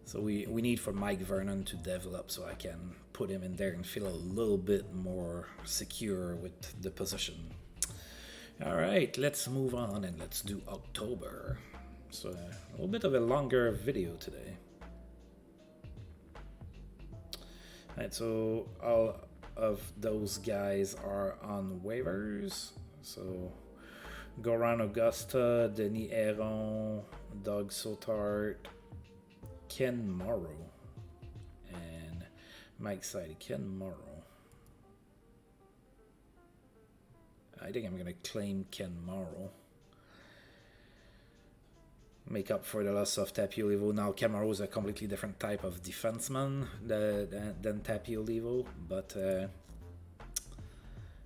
A: So we need for Mike Vernon to develop, so I can put him in there and feel a little bit more secure with the position. All right, let's move on and let's do October. So a little bit of a longer video today. All right, so all of those guys are on waivers. So Goran Augusta, Denis Heron, Doug Sotart, Ken Morrow, and Mike Sidey. Ken Morrow. I think I'm going to claim Ken Morrow. Make up for the loss of Tapio Levo. Now, Ken Morrow is a completely different type of defenseman than Tapio Levo, but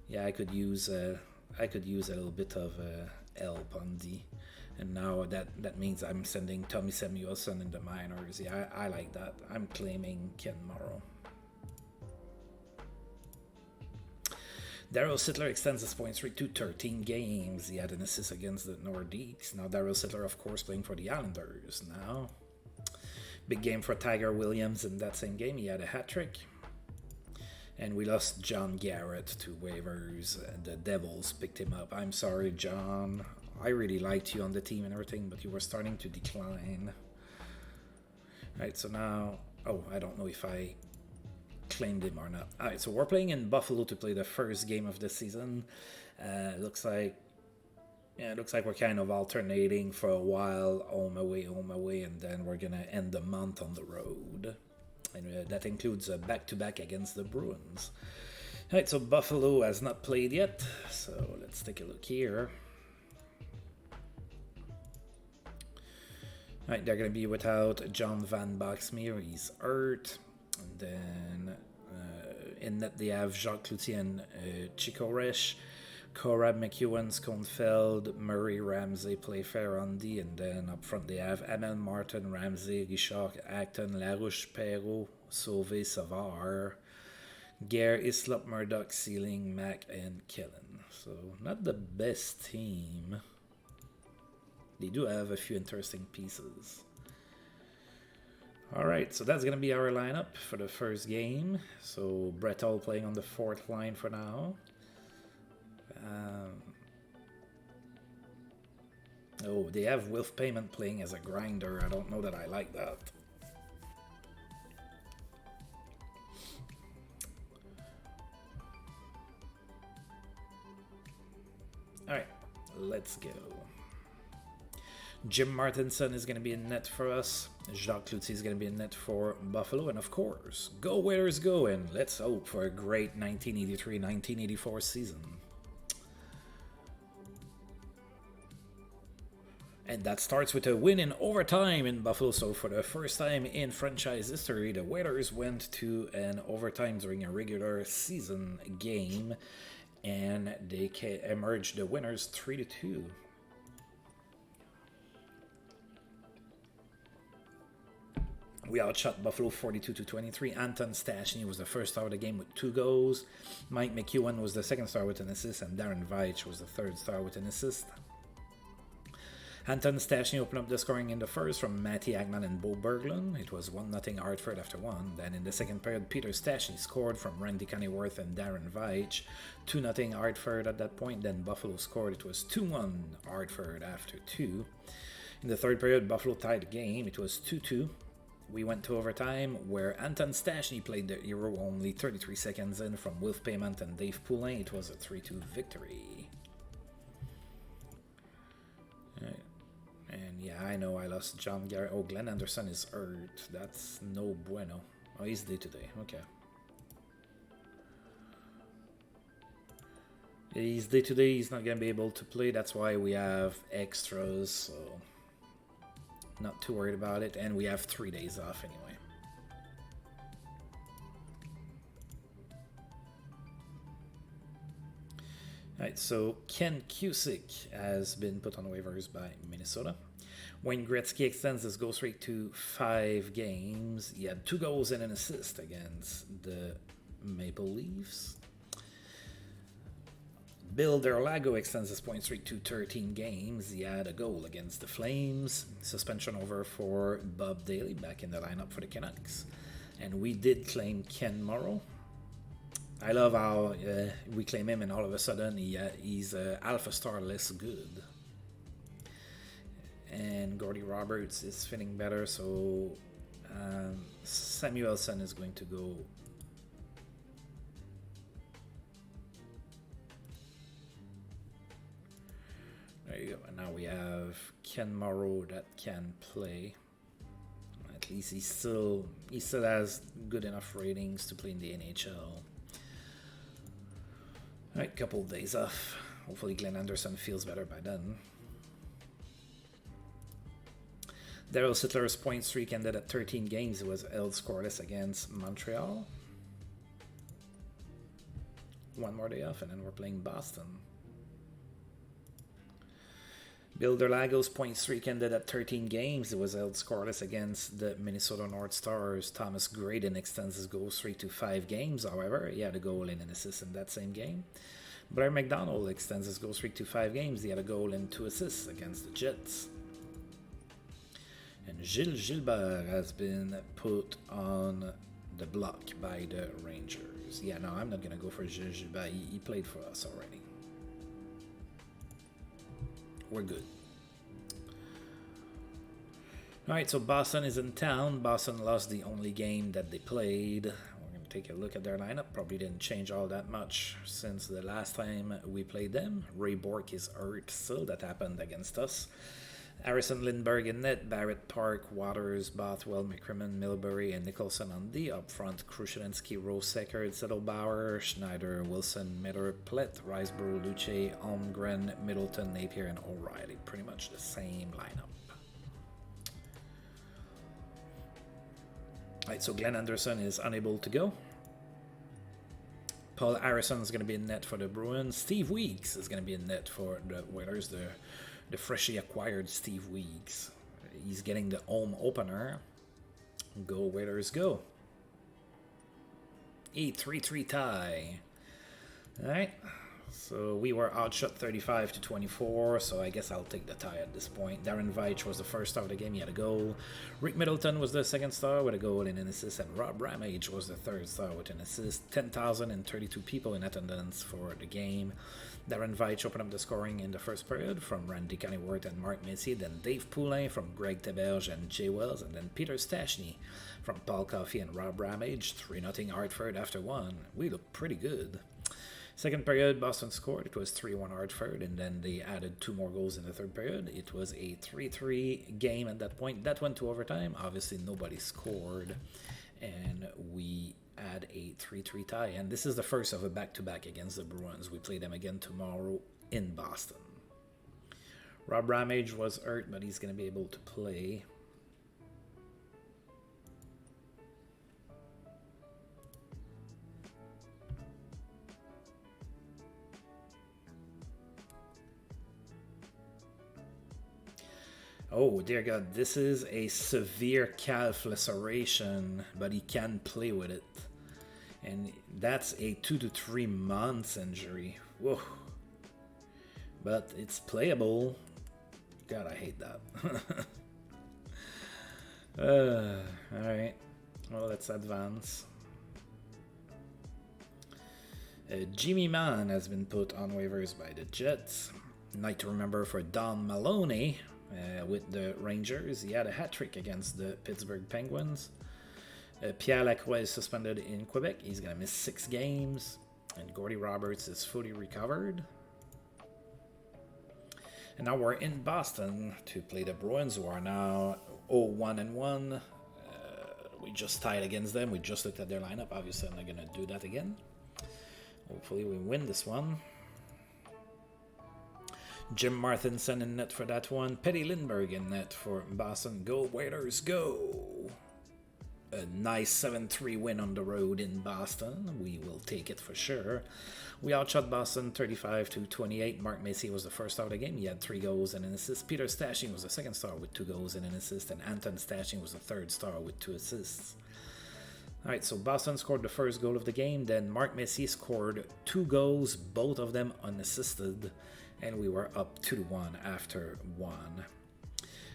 A: yeah, I could use a little bit of help on D. And now that means I'm sending Tommy Samuelson in the minors. Yeah, I like that. I'm claiming Ken Morrow. Daryl Sittler extends his point streak to 13 games. He had an assist against the Nordiques. Now Daryl Sittler, of course, playing for the Islanders now. Big game for Tiger Williams in that same game. He had a hat-trick. And we lost John Garrett to waivers. The Devils picked him up. I'm sorry, John. I really liked you on the team and everything, but you were starting to decline. Alright, so now... Oh, I don't know if I claimed him or not. Alright, so we're playing in Buffalo to play the first game of the season. Looks like we're kind of alternating for a while, home away, and then we're gonna end the month on the road. And that includes a back-to-back against the Bruins. Alright, so Buffalo has not played yet, so let's take a look here. Right, they're going to be without John Van Boxmeer. He's hurt. And then in net they have Jacques Cloutier and Chikoresh, Corab McEwen, Schoenfeld, Murray, Ramsey, Playfair, Andy, and then up front they have Amel, Martin, Ramsey, Richard, Acton, Larouche, Perrault, Sauvé, Savard, Gare, Islop, Murdoch, Sealing, Mack, and Kellen. So not the best team. They do have a few interesting pieces. Alright, so that's going to be our lineup for the first game. So Brett Hull playing on the fourth line for now. Oh, they have Wilf Payment playing as a grinder. I don't know that I like that. Alright, let's go. Jim Martinson is going to be in net for us. Jacques Cloutier is going to be in net for Buffalo. And of course, go Whalers go, and let's hope for a great 1983-1984 season. And that starts with a win in overtime in Buffalo. So for the first time in franchise history, the Whalers went to an overtime during a regular season game. And they emerged the winners 3-2. We outshot Buffalo 42-23. Anton Stastny was the first star of the game with 2 goals. Mike McEwen was the second star with an assist, and Darren Veitch was the third star with an assist. Anton Stastny opened up the scoring in the first from Matty Agman and Bo Berglund. It was 1-0 Hartford after 1. Then in the second period, Peter Stastny scored from Randy Coneyworth and Darren Veitch. 2-0 Hartford at that point. Then Buffalo scored. It was 2-1 Hartford after 2. In the third period, Buffalo tied the game. It was 2-2. We went to overtime where Anton Stastny played the hero only 33 seconds in from Wilf Payment and Dave Poulin. It was a 3-2 victory. And yeah, I know I lost John Garrett. Oh, Glenn Anderson is hurt. That's no bueno. Oh, he's day today. Okay. He's day today. He's not going to be able to play. That's why we have extras. So not too worried about it. And we have 3 days off anyway. Alright, so Ken Cusick has been put on waivers by Minnesota. Wayne Gretzky extends his goal streak to 5 games. He had 2 goals and an assist against the Maple Leafs. Bill Derlago extends his point streak to 13 games. He had a goal against the Flames. Suspension over for Bob Daly back in the lineup for the Canucks. And we did claim Ken Morrow. I love how we claim him and all of a sudden he's alpha star less good. And Gordy Roberts is feeling better, so Samuelson is going to go. There you go. And now we have Ken Morrow that can play. At least he still has good enough ratings to play in the NHL. Alright, couple of days off. Hopefully Glenn Anderson feels better by then. Daryl Sittler's point streak ended at 13 games. He was held scoreless against Montreal. 1 more day off and then we're playing Boston. Bill Derlago's point streak ended at 13 games. He was held scoreless against the Minnesota North Stars. Thomas Graydon extends his goal streak to 5 games. However, he had a goal and an assist in that same game. Blair McDonald extends his goal streak to 5 games. He had a goal and 2 assists against the Jets. And Gilles Gilbert has been put on the block by the Rangers. Yeah, no, I'm not going to go for Gilles Gilbert. He played for us already. We're good. Alright, so Boston is in town. Boston lost the only game that they played. We're going to take a look at their lineup. Probably didn't change all that much since the last time we played them. Ray Bork is hurt still. That happened against us. Harrison Lindbergh in net, Barrett Park, Waters, Bothwell, McCrimmon, Milbury, and Nicholson on D. Up front, Krushelinski, Rose Seckert, Zettelbauer, Schneider, Wilson, Miller, Plett, Riseborough, Luce, Holmgren, Middleton, Napier, and O'Reilly. Pretty much the same lineup. Alright, so Glenn Anderson is unable to go. Paul Harrison is going to be in net for the Bruins. Steve Weeks is going to be in net for the Oilers, the freshly acquired Steve Weeks. He's getting the home opener. Go Oilers, go. 8-3-3 tie. Alright, so we were outshot 35-24, so I guess I'll take the tie at this point. Darren Veitch was the first star of the game, he had a goal. Rick Middleton was the second star with a goal and an assist, and Rob Ramage was the third star with an assist. 10,032 people in attendance for the game. Darren Veitch opened up the scoring in the first period from Randy Kennyworth and Mark Messier, then Dave Poulin from Greg Teberge and Jay Wells, and then Peter Stastny from Paul Coffey and Rob Ramage. 3-0 Hartford after one. We look pretty good. Second period, Boston scored. It was 3-1 Hartford, and then they added 2 more goals in the third period. It was a 3-3 game at that point. That went to overtime. Obviously, nobody scored, and we had a 3-3 tie. And this is the first of a back-to-back against the Bruins. We play them again tomorrow in Boston. Rob Ramage was hurt, but he's going to be able to play. Oh, dear God, this is a severe calf laceration, but he can play with it. And that's a 2 to 3 months injury. Whoa. But it's playable. God, I hate that. Alright. Well, let's advance. Jimmy Mann has been put on waivers by the Jets. Night to remember for Don Maloney. With the Rangers, he had a hat-trick against the Pittsburgh Penguins. Pierre Lacroix is suspended in Quebec. He's going to miss 6 games. And Gordy Roberts is fully recovered. And now we're in Boston to play the Bruins, who are now 0-1-1. We just tied against them. We just looked at their lineup. Obviously, I'm not going to do that again. Hopefully, we win this one. Jim Martinson in net for that one. Petty Lindbergh in net for Boston. Go Whalers, go! A nice 7-3 win on the road in Boston. We will take it for sure. We outshot Boston 35-28. Mark Messier was the first star of the game. He had 3 goals and an assist. Peter Stastny was the second star with 2 goals and an assist. And Anton Stastny was the third star with 2 assists. Alright, so Boston scored the first goal of the game. Then Mark Messier scored 2 goals, both of them unassisted. And we were up 2-1 after 1.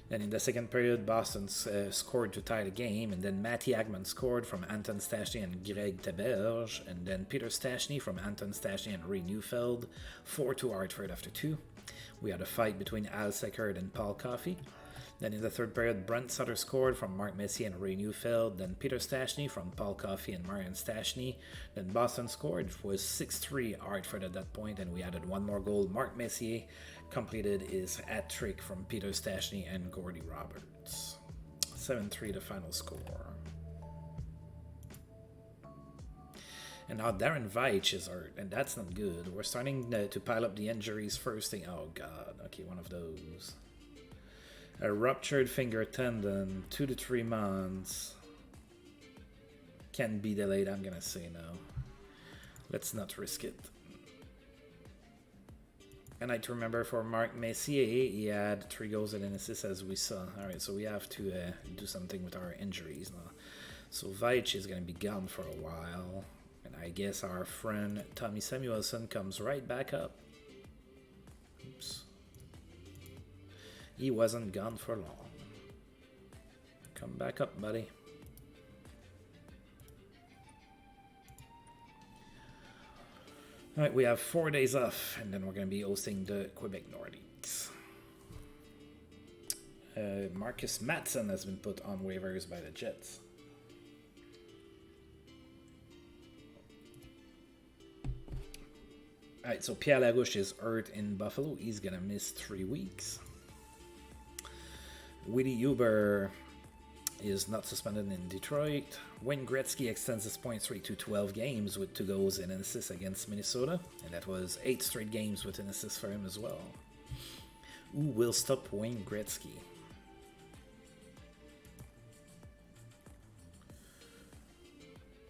A: Then in the second period, Boston scored to tie the game, and then Matty Agman scored from Anton Stastny and Greg Teberge, and then Peter Stastny from Anton Stastny and Ray Neufeld. 4-2 Hartford after 2. We had a fight between Al Seckert and Paul Coffey. Then in the third period, Brent Sutter scored from Mark Messier and Ray Neufeld. Then Peter Stastny from Paul Coffey and Marian Stastny. Then Boston scored. It was 6-3 Hartford at that point, and we added 1 more goal. Mark Messier completed his hat-trick from Peter Stastny and Gordy Roberts. 7-3 the final score. And now Darren Veitch is hurt, and that's not good. We're starting to pile up the injuries first thing. Oh, God. Okay, one of those. A ruptured finger tendon, 2 to 3 months. Can be delayed, I'm gonna say no. Let's not risk it. And I remember for Mark Messier, he had 3 goals and an assist as we saw. Alright, so we have to do something with our injuries now. So Veitch is gonna be gone for a while. And I guess our friend Tommy Samuelson comes right back up. Oops. He wasn't gone for long. Come back up, buddy. Alright, we have 4 days off, and then we're going to be hosting the Quebec Nordiques. Marcus Matson has been put on waivers by the Jets. Alright, so Pierre Larouche is hurt in Buffalo. He's going to miss 3 weeks. Willie Huber is not suspended in Detroit. Wayne Gretzky extends his point streak to 12 games with 2 goals and an assist against Minnesota. And that was 8 straight games with an assist for him as well. Who will stop Wayne Gretzky?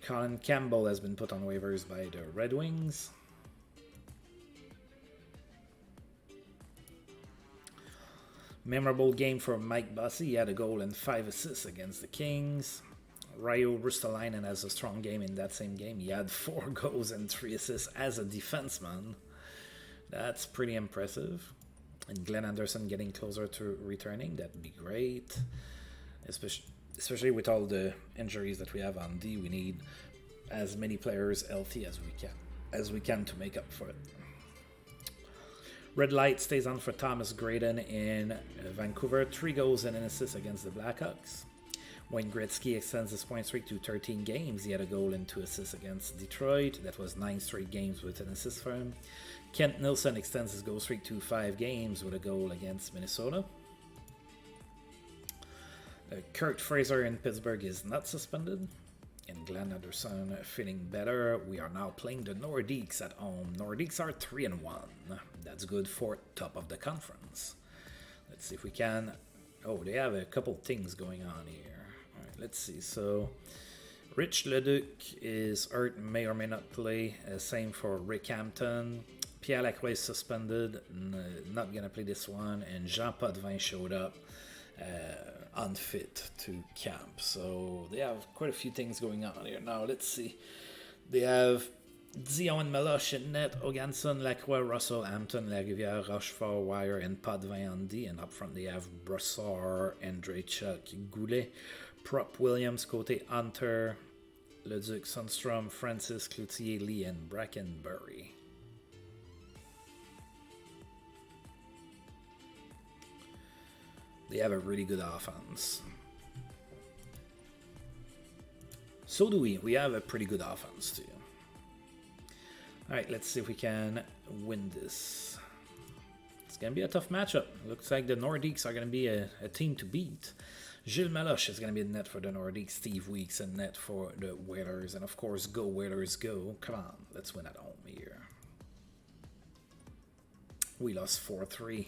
A: Colin Campbell has been put on waivers by the Red Wings. Memorable game for Mike Bossy. He had a goal and 5 assists against the Kings. Rayo Ristolainen has a strong game in that same game. He had 4 goals and 3 assists as a defenseman. That's pretty impressive. And Glenn Anderson getting closer to returning. That'd be great. Especially with all the injuries that we have on D. We need as many players healthy as we can to make up for it. Red light stays on for Thomas Graydon in Vancouver. 3 goals and an assist against the Blackhawks. Wayne Gretzky extends his point streak to 13 games. He had a goal and 2 assists against Detroit. That was 9 straight games with an assist for him. Kent Nilsson extends his goal streak to 5 games with a goal against Minnesota. Kurt Fraser in Pittsburgh is not suspended. And Glenn Anderson feeling better. We are now playing the Nordiques at home. Nordiques are 3-1. That's good for top of the conference. Let's see if we can... Oh, they have a couple things going on here. All right, let's see. So, Rich Leduc is hurt, may or may not play. Same for Rick Hampton. Pierre Lacroix is suspended, not going to play this one. And Jean Potvin showed up unfit to camp. So they have quite a few things going on here. Now, let's see. They have Dion Meloche in net, Oganson, Lacroix, Russell, Hampton, Larivière, Rochefort, Wire, and Potvin on D. And up front they have Brossard, Andreychuk, Goulet, Prop, Williams, Côté, Hunter, Leduc, Sundstrom, Francis, Cloutier, Lee, and Brackenbury. They have a really good offense. So do we. We have a pretty good offense too. Alright, let's see if we can win this. It's going to be a tough matchup. Looks like the Nordiques are going to be a team to beat. Gilles Meloche is going to be in net for the Nordiques. Steve Weeks in net for the Whalers. And of course, go Whalers, go. Come on, let's win at home here. We lost 4-3.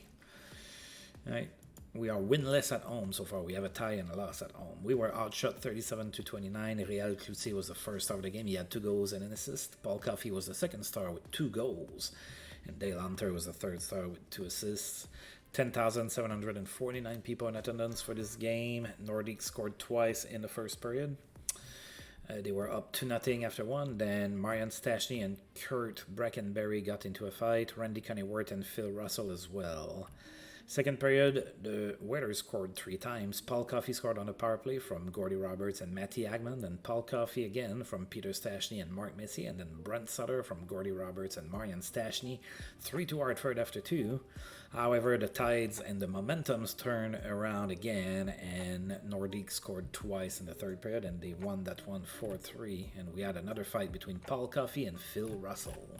A: Alright. We are winless at home so far. We have a tie and a loss at home. We were outshot 37-29. Real Cloutier was the first star of the game. He had 2 goals and an assist. Paul Coffey was the second star with 2 goals. And Dale Hunter was the third star with 2 assists. 10,749 people in attendance for this game. Nordique scored twice in the first period. They were up 2-0 after 1. Then Marian Stachny and Kurt Brackenbury got into a fight. Randy Coneyworth and Phil Russell as well. Second period, the Whalers scored 3 times. Paul Coffey scored on a power play from Gordy Roberts and Matty Hagman. Then Paul Coffey again from Peter Stachny and Mark Messier. And then Brent Sutter from Gordy Roberts and Marian Stachny. 3-2 Hartford after 2. However, the tides and the momentums turned around again. And Nordique scored twice in the third period. And they won that one 4-3. And we had another fight between Paul Coffey and Phil Russell.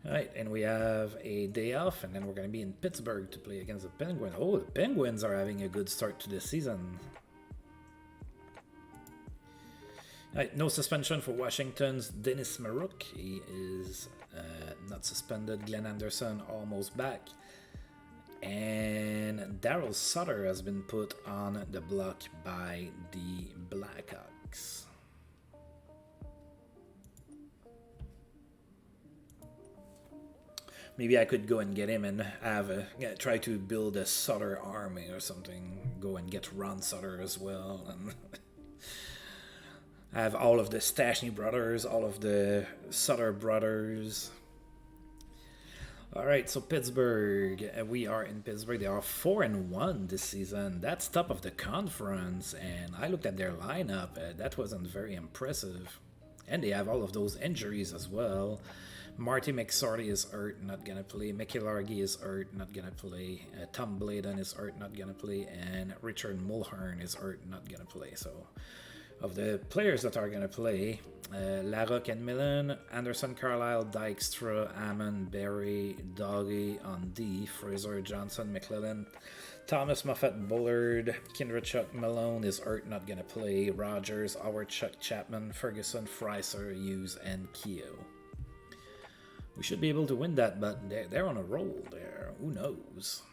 A: Alright, and we have a day off, and then we're going to be in Pittsburgh to play against the Penguins. Oh, the Penguins are having a good start to the season. Alright, no suspension for Washington's Dennis Marouk. He is not suspended. Glenn Anderson almost back. And Daryl Sutter has been put on the block by the Blackhawks. Maybe I could go and get him and have try to build a Sutter army or something. Go and get Ron Sutter as well. And I have all of the Stachny brothers, all of the Sutter brothers. Alright, so Pittsburgh. We are in Pittsburgh. They are 4-1 this season. That's top of the conference. And I looked at their lineup. That wasn't very impressive. And they have all of those injuries as well. Marty McSorley is hurt, not gonna play. Mickey Largy is hurt, not gonna play. Tom Bladen is hurt, not gonna play. And Richard Mulhern is hurt, not gonna play. So, of the players that are gonna play, Larocque and Millen, Anderson, Carlisle, Dykstra, Ammon, Berry, Doggy on D, Fraser, Johnson, McClellan, Thomas, Moffat, Bullard, Kindrachuk, Malone is hurt, not gonna play. Rogers, Howard, Chuck, Chapman, Ferguson, Freiser, Hughes, and Keogh. We should be able to win that, but they're on a roll there. Who knows?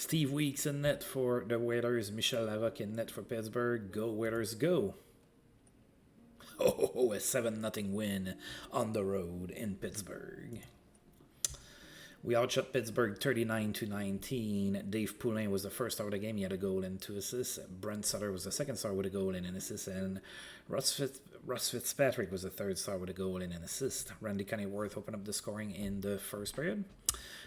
A: Steve Weeks in net for the Whalers. Michel Larocque in net for Pittsburgh. Go Whalers, go! Oh, a 7-0 win on the road in Pittsburgh. We outshot Pittsburgh 39-19. Dave Poulin was the first star of the game. He had a goal and 2 assists. Brent Sutter was the second star with a goal and an assist. And Russ Fitzpatrick was the third star with a goal and an assist. Randy Kennyworth opened up the scoring in the first period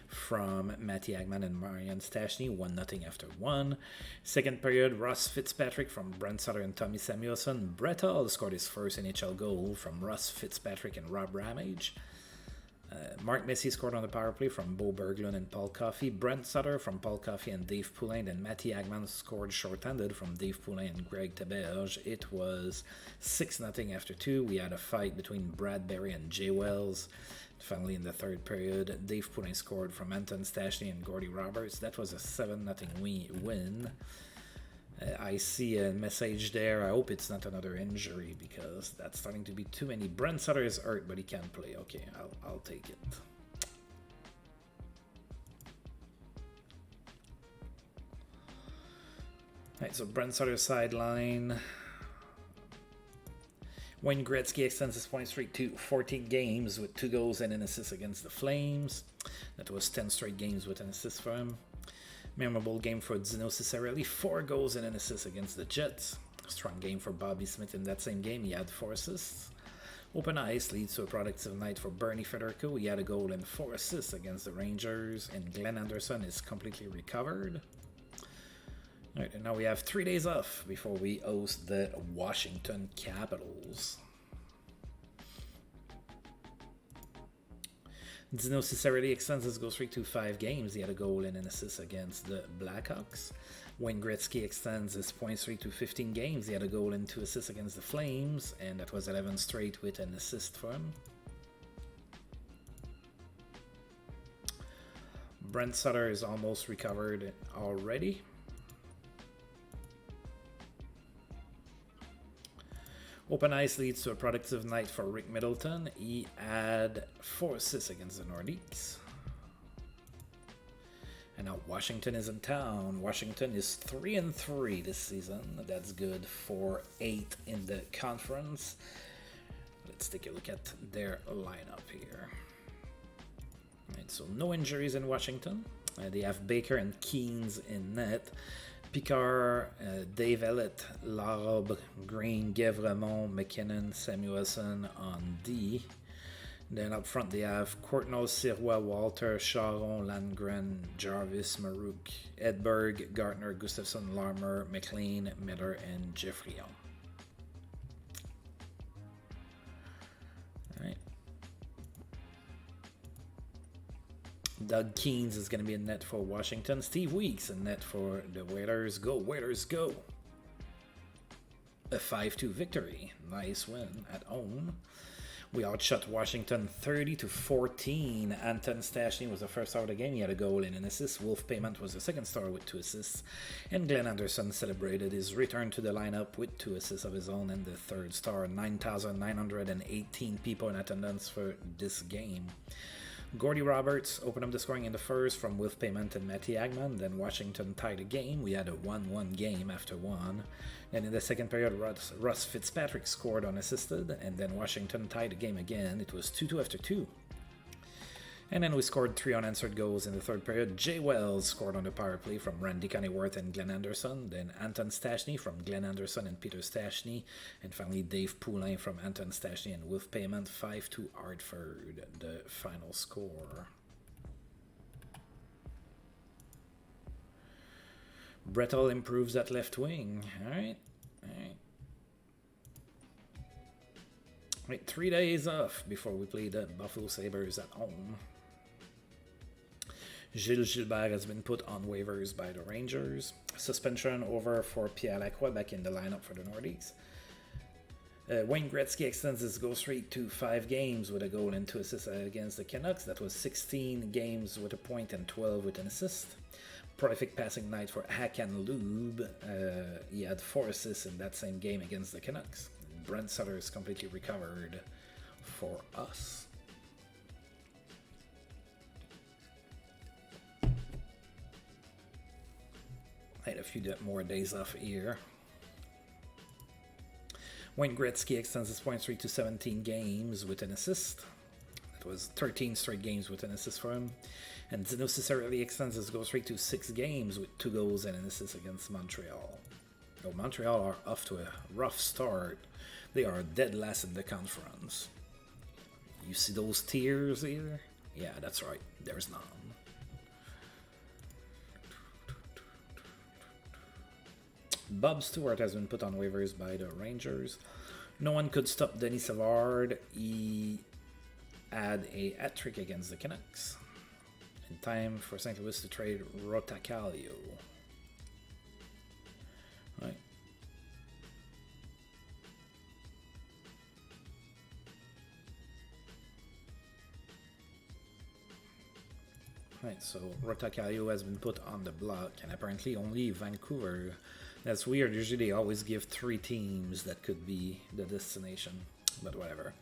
A: from Matty Agman and Marian Stastny, 1-0 after 1. Second period, Russ Fitzpatrick from Brent Sutter and Tommy Samuelson. Brett Hull scored his first NHL goal from Russ Fitzpatrick and Rob Ramage. Mark Messier scored on the power play from Bo Berglund and Paul Coffey. Brent Sutter from Paul Coffey and Dave Poulin. And Matty Agman scored short-handed from Dave Poulin and Greg Taberge. It was 6-0 after 2. We had a fight between Bradbury and Jay Wells. Finally, in the third period, Dave Poulin scored from Anton Stastny and Gordy Roberts. That was a 7-0 win. I see a message there. I hope it's not another injury because that's starting to be too many. Brent Sutter is hurt, but he can't play. Okay, I'll take it. Alright, so Brent Sutter sideline. Wayne Gretzky extends his point streak to 14 games with 2 goals and an assist against the Flames. That was 10 straight games with an assist for him. Memorable game for Dino Ciccarelli, 4 goals and an assist against the Jets. Strong game for Bobby Smith in that same game, he had 4 assists. Open ice leads to a productive night for Bernie Federico, he had a goal and 4 assists against the Rangers, and Glenn Anderson is completely recovered. Alright, and now we have 3 days off before we host the Washington Capitals. Dino Ciccarelli extends his goal streak to 5 games. He had a goal and an assist against the Blackhawks. Wayne Gretzky extends his point streak to 15 games. He had a goal and 2 assists against the Flames, and that was 11 straight with an assist for him. Brent Sutter is almost recovered already. Open ice leads to a productive night for Rick Middleton. He had 4 assists against the Nordiques. And now Washington is in town. Washington is 3-3 this season. That's good for 8 in the conference. Let's take a look at their lineup here. Right, so no injuries in Washington. They have Baker and Keynes in net. Picard, Dave Ellett, Larobe, Green, Guevremont, McKinnon, Samuelson on D. Then up front they have Courtnall, Sirois, Walter, Charon, Landgren, Jarvis, Marouk, Edberg, Gartner, Gustafsson, Larmer, McLean, Miller, and Geoffrion. Alright. Doug Keynes is going to be in net for Washington. Steve Weeks in net for the Whalers. Go, Whalers, go! A 5-2 victory. Nice win at home. We outshot Washington 30-14. Anton Stastny was the first star of the game. He had a goal and an assist. Wolf Payment was the second star with 2 assists. And Glenn Anderson celebrated his return to the lineup with 2 assists of his own and the third star. 9,918 people in attendance for this game. Gordy Roberts opened up the scoring in the first from Wolf Payment and Matty Agman. Then Washington tied the game. We had a 1-1 game after 1. Then in the second period, Russ Fitzpatrick scored unassisted. And then Washington tied the game again. It was 2-2 after 2. And then we scored 3 unanswered goals in the third period. Jay Wells scored on the power play from Randy Kennyworth and Glenn Anderson. Then Anton Stastny from Glenn Anderson and Peter Stastny. And finally Dave Poulin from Anton Stastny and Wolf Payment. 5-2 Hartford, the final score. Brettel improves at left wing. Alright. 3 days off before we play the Buffalo Sabres at home. Gilles Gilbert has been put on waivers by the Rangers. Suspension over for Pierre Lacroix back in the lineup for the Nordiques. Wayne Gretzky extends his goal streak to 5 games with a goal and 2 assists against the Canucks. That was 16 games with a point and 12 with an assist. Prolific passing night for Hakan Lube. He had 4 assists in that same game against the Canucks. Brent Sutter is completely recovered for us. I had a few more days off here. Wayne Gretzky extends his point streak to 17 games with an assist. It was 13 straight games with an assist for him. And Dino Ciccarelli extends his goal streak to 6 games with 2 goals and an assist against Montreal. Though Montreal are off to a rough start, they are dead last in the conference. You see those tiers here? Yeah, that's right. There's none. Bob Stewart has been put on waivers by the Rangers. No one could stop Denis Savard. He had a hat-trick against the Canucks. In time for St. Louis to trade Rotacalio. Right. Right, so Rotacalio has been put on the block, and apparently only Vancouver. That's weird. Usually they always give 3 teams that could be the destination, but whatever.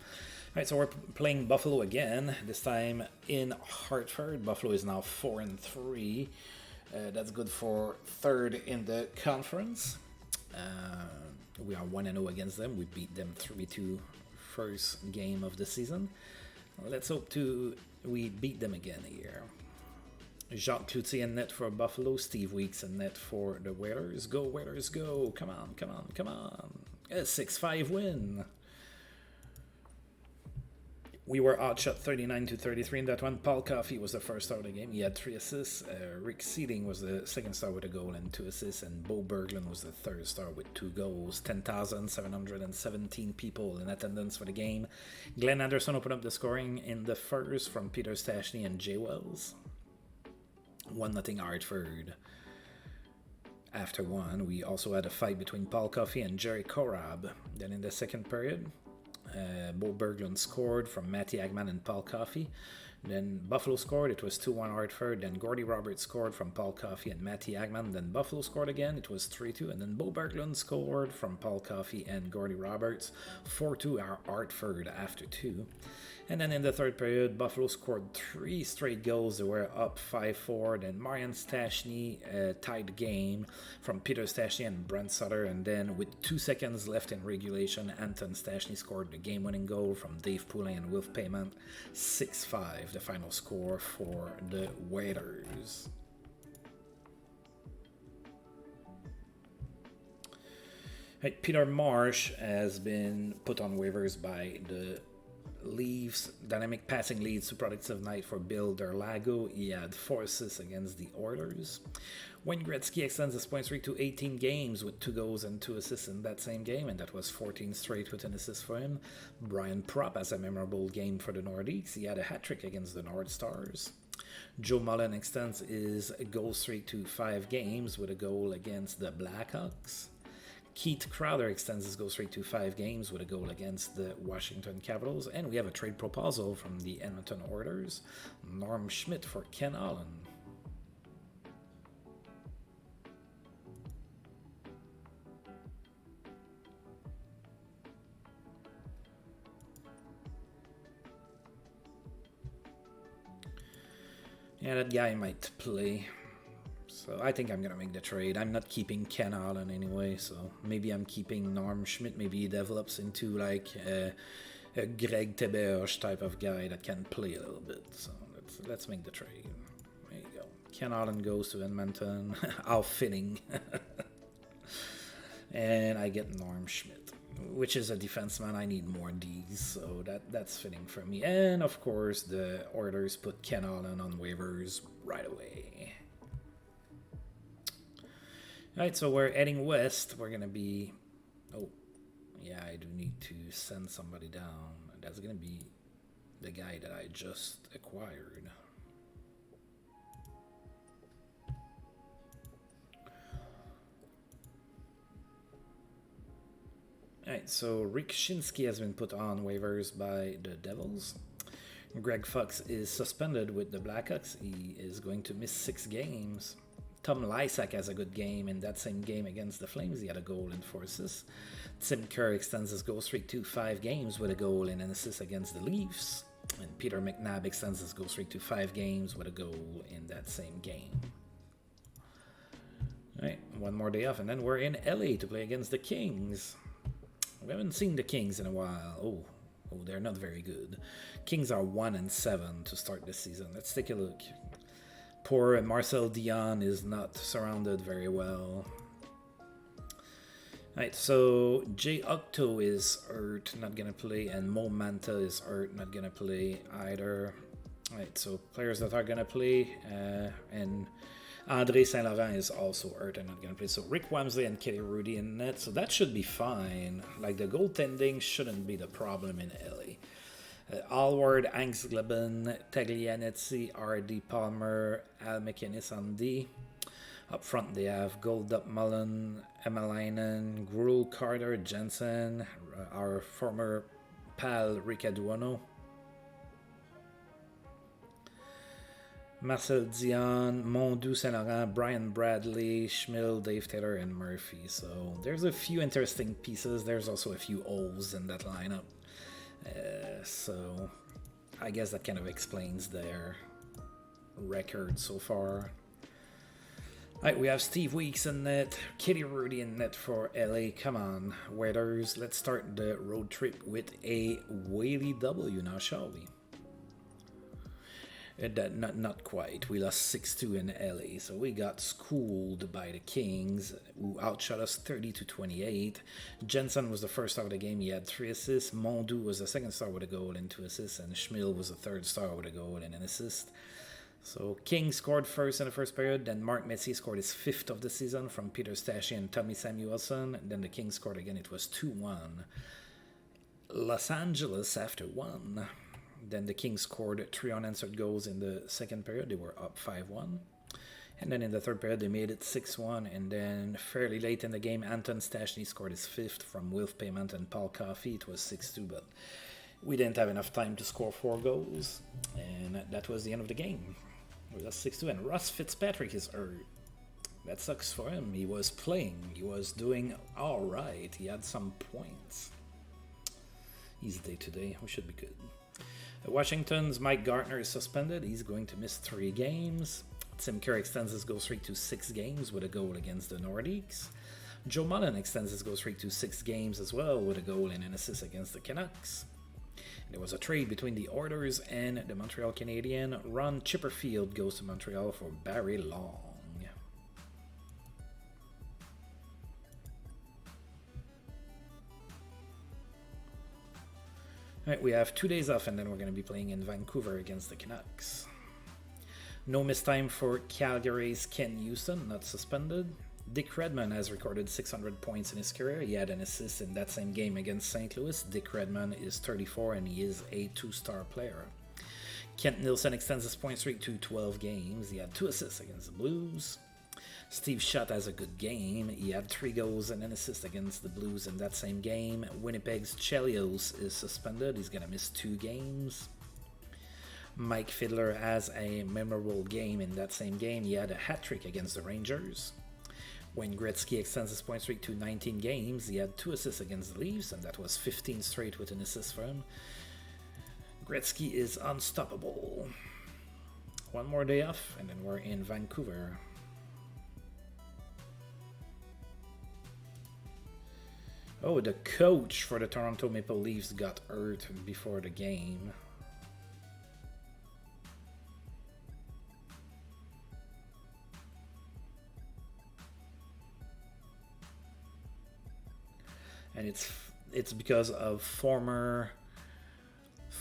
A: Alright, so we're playing Buffalo again, this time in Hartford. Buffalo is now 4-3. That's good for 3rd in the conference. We are 1-0 against them. We beat them 3-2 first game of the season. Let's hope we beat them again here. Jacques Cloutier in net for Buffalo. Steve Weeks in net for the Whalers. Go, Whalers, go. Come on, come on, come on. A 6-5 win. We were outshot 39-33 in that one. Paul Coffey was the first star of the game. He had 3 assists. Rick Seeding was the second star with a goal and 2 assists. And Bo Berglund was the third star with 2 goals. 10,717 people in attendance for the game. Glenn Anderson opened up the scoring in the first from Peter Stastny and Jay Wells. 1-0 Hartford. After one, we also had a fight between Paul Coffey and Jerry Korab. Then in the second period, Bo Berglund scored from Matty Agman and Paul Coffey. Then Buffalo scored, it was 2-1 Hartford. Then Gordy Roberts scored from Paul Coffey and Matty Agman. Then Buffalo scored again, it was 3-2. And then Bo Berglund scored from Paul Coffey and Gordy Roberts. 4-2 Hartford after 2. And then in the third period, Buffalo scored 3 straight goals. They were up 5-4. Then Marian Stastny tied the game from Peter Stastny and Brent Sutter. And then with 2 seconds left in regulation, Anton Stastny scored the game-winning goal from Dave Poulin and Wilf Payment. 6-5, the final score for the Whalers. Right, Peter Marsh has been put on waivers by the Leafs. Dynamic passing leads to productive night for Bill Derlago. He had 4 assists against the Oilers. Wayne Gretzky extends his point streak to 18 games with 2 goals and 2 assists in that same game, and that was 14 straight with an assist for him. Brian Propp has a memorable game for the Nordiques. He had a hat-trick against the North Stars. Joe Mullen extends his goal streak to 5 games with a goal against the Blackhawks. Keith Crowder extends his goal streak to 5 games with a goal against the Washington Capitals. And we have a trade proposal from the Edmonton Oilers. Norm Schmidt for Ken Allen. Yeah, that guy might play. So I think I'm going to make the trade. I'm not keeping Ken Allen anyway, so maybe I'm keeping Norm Schmidt. Maybe he develops into like a Greg Teberge type of guy that can play a little bit. So let's make the trade. There you go. Ken Allen goes to Edmonton. How fitting. And I get Norm Schmidt, which is a defenseman. I need more Ds, so that's fitting for me. And of course, the Oilers put Ken Allen on waivers right away. Alright, so we're heading west. We're going to be... Oh, yeah, I do need to send somebody down. That's going to be the guy that I just acquired. Alright, so Rick Shinsky has been put on waivers by the Devils. Greg Fox is suspended with the Blackhawks. He is going to miss 6 games. Tom Lysak has a good game in that same game against the Flames. He had a goal and 4 assists. Tim Kerr extends his goal streak to 5 games with a goal and an assist against the Leafs. And Peter McNabb extends his goal streak to 5 games with a goal in that same game. All right, one more day off, and then we're in LA to play against the Kings. We haven't seen the Kings in a while. Oh, they're not very good. Kings are 1-7 to start this season. Let's take a look. Poor Marcel Dion is not surrounded very well. Alright, so Jay Octo is hurt, not gonna play, and Mo Manta is hurt, not gonna play either. Alright, so players that are gonna play, and André Saint Laurent is also hurt and not gonna play. So Rick Wamsley and Kelly Rudy in net, so that should be fine. Like the goaltending shouldn't be the problem in LA. Alward, Angsgleben, Taglianezzi, R.D. Palmer, Al McInnes on D. Up front they have Goldup Mullen, Emelainen, Gruel, Carter, Jensen, our former pal Ricaduano, Marcel Dion, Mondu Saint Laurent, Brian Bradley, Schmil, Dave Taylor, and Murphy. So there's a few interesting pieces. There's also a few holes in that lineup. So I guess that kind of explains their record so far. Alright, we have Steve Weeks in net, Kitty Rudy in net for LA. Come on, Weathers. Let's start the road trip with a Whaley W now, shall we? Not quite. We lost 6-2 in LA, so we got schooled by the Kings, who outshot us 30-28. Jensen was the first star of the game. He had 3 assists. Mondu was the second star with a goal and 2 assists, and Schmil was the third star with a goal and an assist. So King scored first in the first period, then Mark Messier scored his 5th of the season from Peter Stachey and Tommy Samuelson. Then the King scored again. It was 2-1. Los Angeles after 1. Then the Kings scored 3 unanswered goals in the second period. They were up 5-1. And then in the third period, they made it 6-1. And then fairly late in the game, Anton Stachny scored his 5th from Wilf Payment and Paul Coffey. It was 6-2, but we didn't have enough time to score 4 goals. And that was the end of the game. We lost 6-2. And Russ Fitzpatrick is hurt. That sucks for him. He was playing. He was doing all right. He had some points. He's day-to-day. We should be good. Washington's Mike Gartner is suspended. He's going to miss 3 games. Tim Kerr extends his goal streak to 6 games with a goal against the Nordiques. Joe Mullen extends his goal streak to 6 games as well with a goal and an assist against the Canucks. There was a trade between the Oilers and the Montreal Canadiens. Ron Chipperfield goes to Montreal for Barry Long. Alright, we have 2 days off and then we're going to be playing in Vancouver against the Canucks. No missed time for Calgary's Ken Houston, not suspended. Dick Redmond has recorded 600 points in his career. He had an assist in that same game against St. Louis. Dick Redmond is 34 and he is a 2-star player. Kent Nilsson extends his point streak to 12 games. He had 2 assists against the Blues. Steve Shutt has a good game. He had 3 goals and an assist against the Blues in that same game. Winnipeg's Chelios is suspended. He's going to miss 2 games. Mike Fiddler has a memorable game in that same game. He had a hat-trick against the Rangers. Wayne Gretzky extends his point streak to 19 games. He had 2 assists against the Leafs, and that was 15 straight with an assist for him. Gretzky is unstoppable. 1 more day off, and then we're in Vancouver. Oh, the coach for the Toronto Maple Leafs got hurt before the game. And it's because of former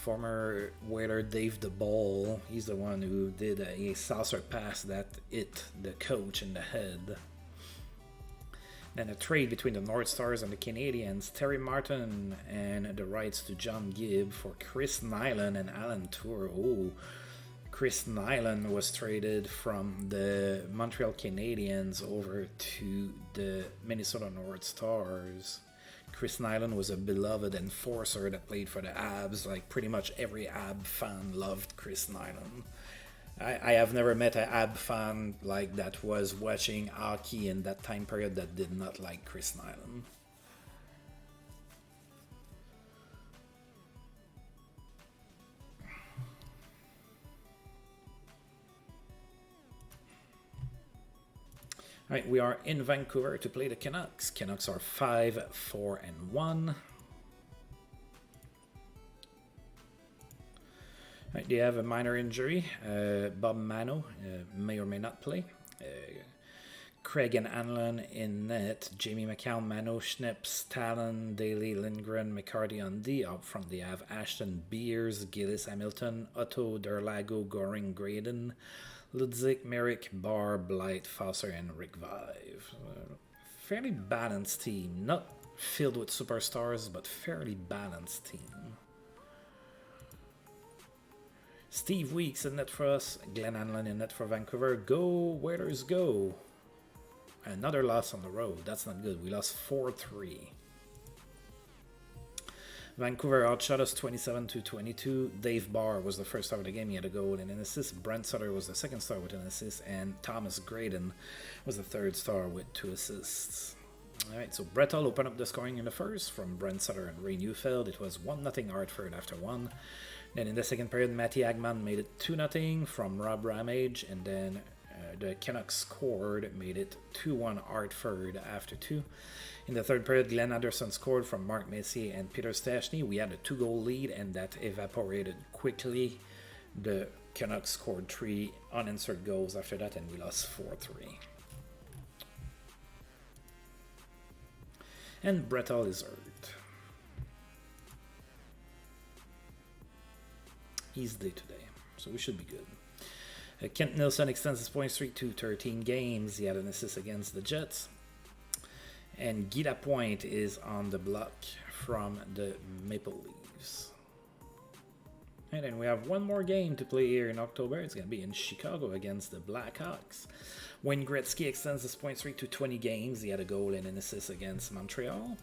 A: Whaler Dave DeBall. He's the one who did a saucer pass that hit the coach in the head. Then a trade between the North Stars and the Canadiens. Terry Martin and the rights to John Gibb for Chris Nyland and Alan Tour. Oh, Chris Nyland was traded from the Montreal Canadiens over to the Minnesota North Stars. Chris Nyland was a beloved enforcer that played for the Abs. Like pretty much every Ab fan loved Chris Nyland. I have never met an Ab fan like that was watching hockey in that time period that did not like Chris Nyland. All right, we are in Vancouver to play the Canucks. Canucks are 5-4-1. Right, they have a minor injury. Bob Mano may or may not play. Craig and Anlon in net. Jamie McCown, Mano, Schnips, Talon, Daly, Lindgren, McCarty on D. Up front they have Ashton, Beers, Gillis, Hamilton, Otto, Derlago, Goring, Graydon, Ludzik, Merrick, Barr, Blight, Foster, and Rick Vive. Fairly balanced team. Not filled with superstars, but fairly balanced team. Steve Weeks in net for us. Glenn Anlon in net for Vancouver. Go, Whalers, go. Another loss on the road. That's not good. We lost 4-3. Vancouver outshot us 27-22. Dave Barr was the first star of the game. He had a goal and an assist. Brent Sutter was the second star with an assist. And Thomas Graydon was the third star with 2 assists. Alright, so Brett Hull opened up the scoring in the first from Brent Sutter and Ray Neufeld. It was 1-0 Hartford after 1. Then in the second period, Matty Agman made it 2-0 from Rob Ramage. And then the Canucks scored, made it 2-1 Hartford after 2. In the third period, Glenn Anderson scored from Mark Messier and Peter Stastny. We had a 2-goal lead, and that evaporated quickly. The Canucks scored 3 unanswered goals after that, and we lost 4-3. And Brett Hull is hurt. He's day to day, so we should be good. Kent Nilsson extends his point streak to 13 games. He had an assist against the Jets. And Guy Lapointe is on the block from the Maple Leafs. And then we have one more game to play here in October. It's going to be in Chicago against the Blackhawks. Wayne Gretzky extends his point streak to 20 games. He had a goal and an assist against Montreal.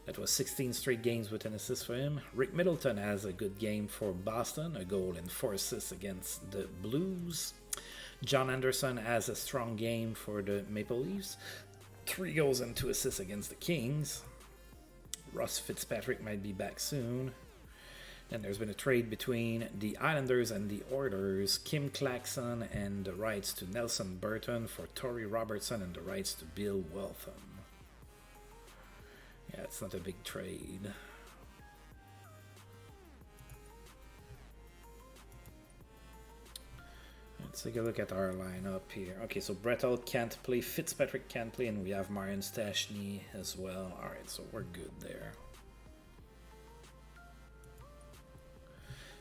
A: That was 16 straight games with an assist for him. Rick Middleton has a good game for Boston, a goal and 4 assists against the Blues. John Anderson has a strong game for the Maple Leafs, 3 goals and 2 assists against the Kings. Russ Fitzpatrick might be back soon. Then there's been a trade between the Islanders and the Oilers. Kim Claxton and the rights to Nelson Burton for Torrey Robertson and the rights to Bill Waltham. Yeah, it's not a big trade. Let's take a look at our lineup here. Okay, so Brett Hull can't play, Fitzpatrick can't play, and we have Marian Stastny as well. Alright, so we're good there.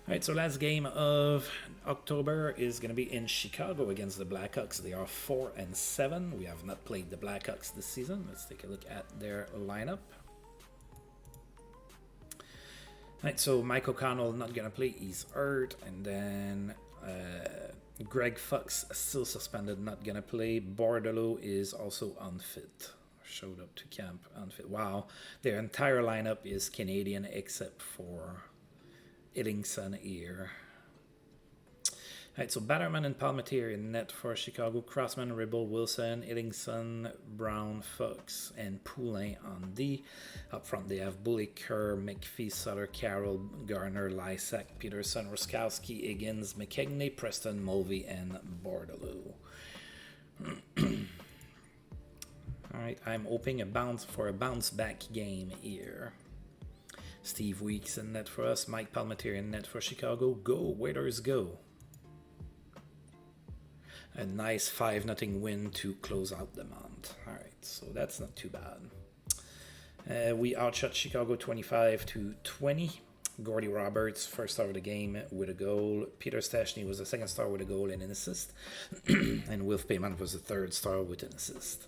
A: Alright, so last game of October is going to be in Chicago against the Blackhawks. They are 4-7. We have not played the Blackhawks this season. Let's take a look at their lineup. Alright, so Mike O'Connell not going to play. He's hurt. And then Greg Fox still suspended, not going to play. Bordelot is also unfit. Showed up to camp unfit. Wow, their entire lineup is Canadian except for Illingson here. Alright, so Batterman and Palmetier in net for Chicago. Crossman, Ribble, Wilson, Illingson, Brown, Fox, and Poulin on D. Up front they have Bully, Kerr, McPhee, Sutter, Carroll, Garner, Lysak, Peterson, Ruskowski, Higgins, McKegney, Preston, Mulvey, and Bordelot. Alright, I'm hoping for a bounce back game here. Steve Weeks in net for us. Mike Palmetier in net for Chicago. Go, Whalers, go. A nice 5-0 win to close out the month. Alright, so that's not too bad. We outshot Chicago 25-20. Gordy Roberts, first star of the game with a goal. Peter Stastny was the second star with a goal and an assist. And Wilf Payment was the third star with an assist.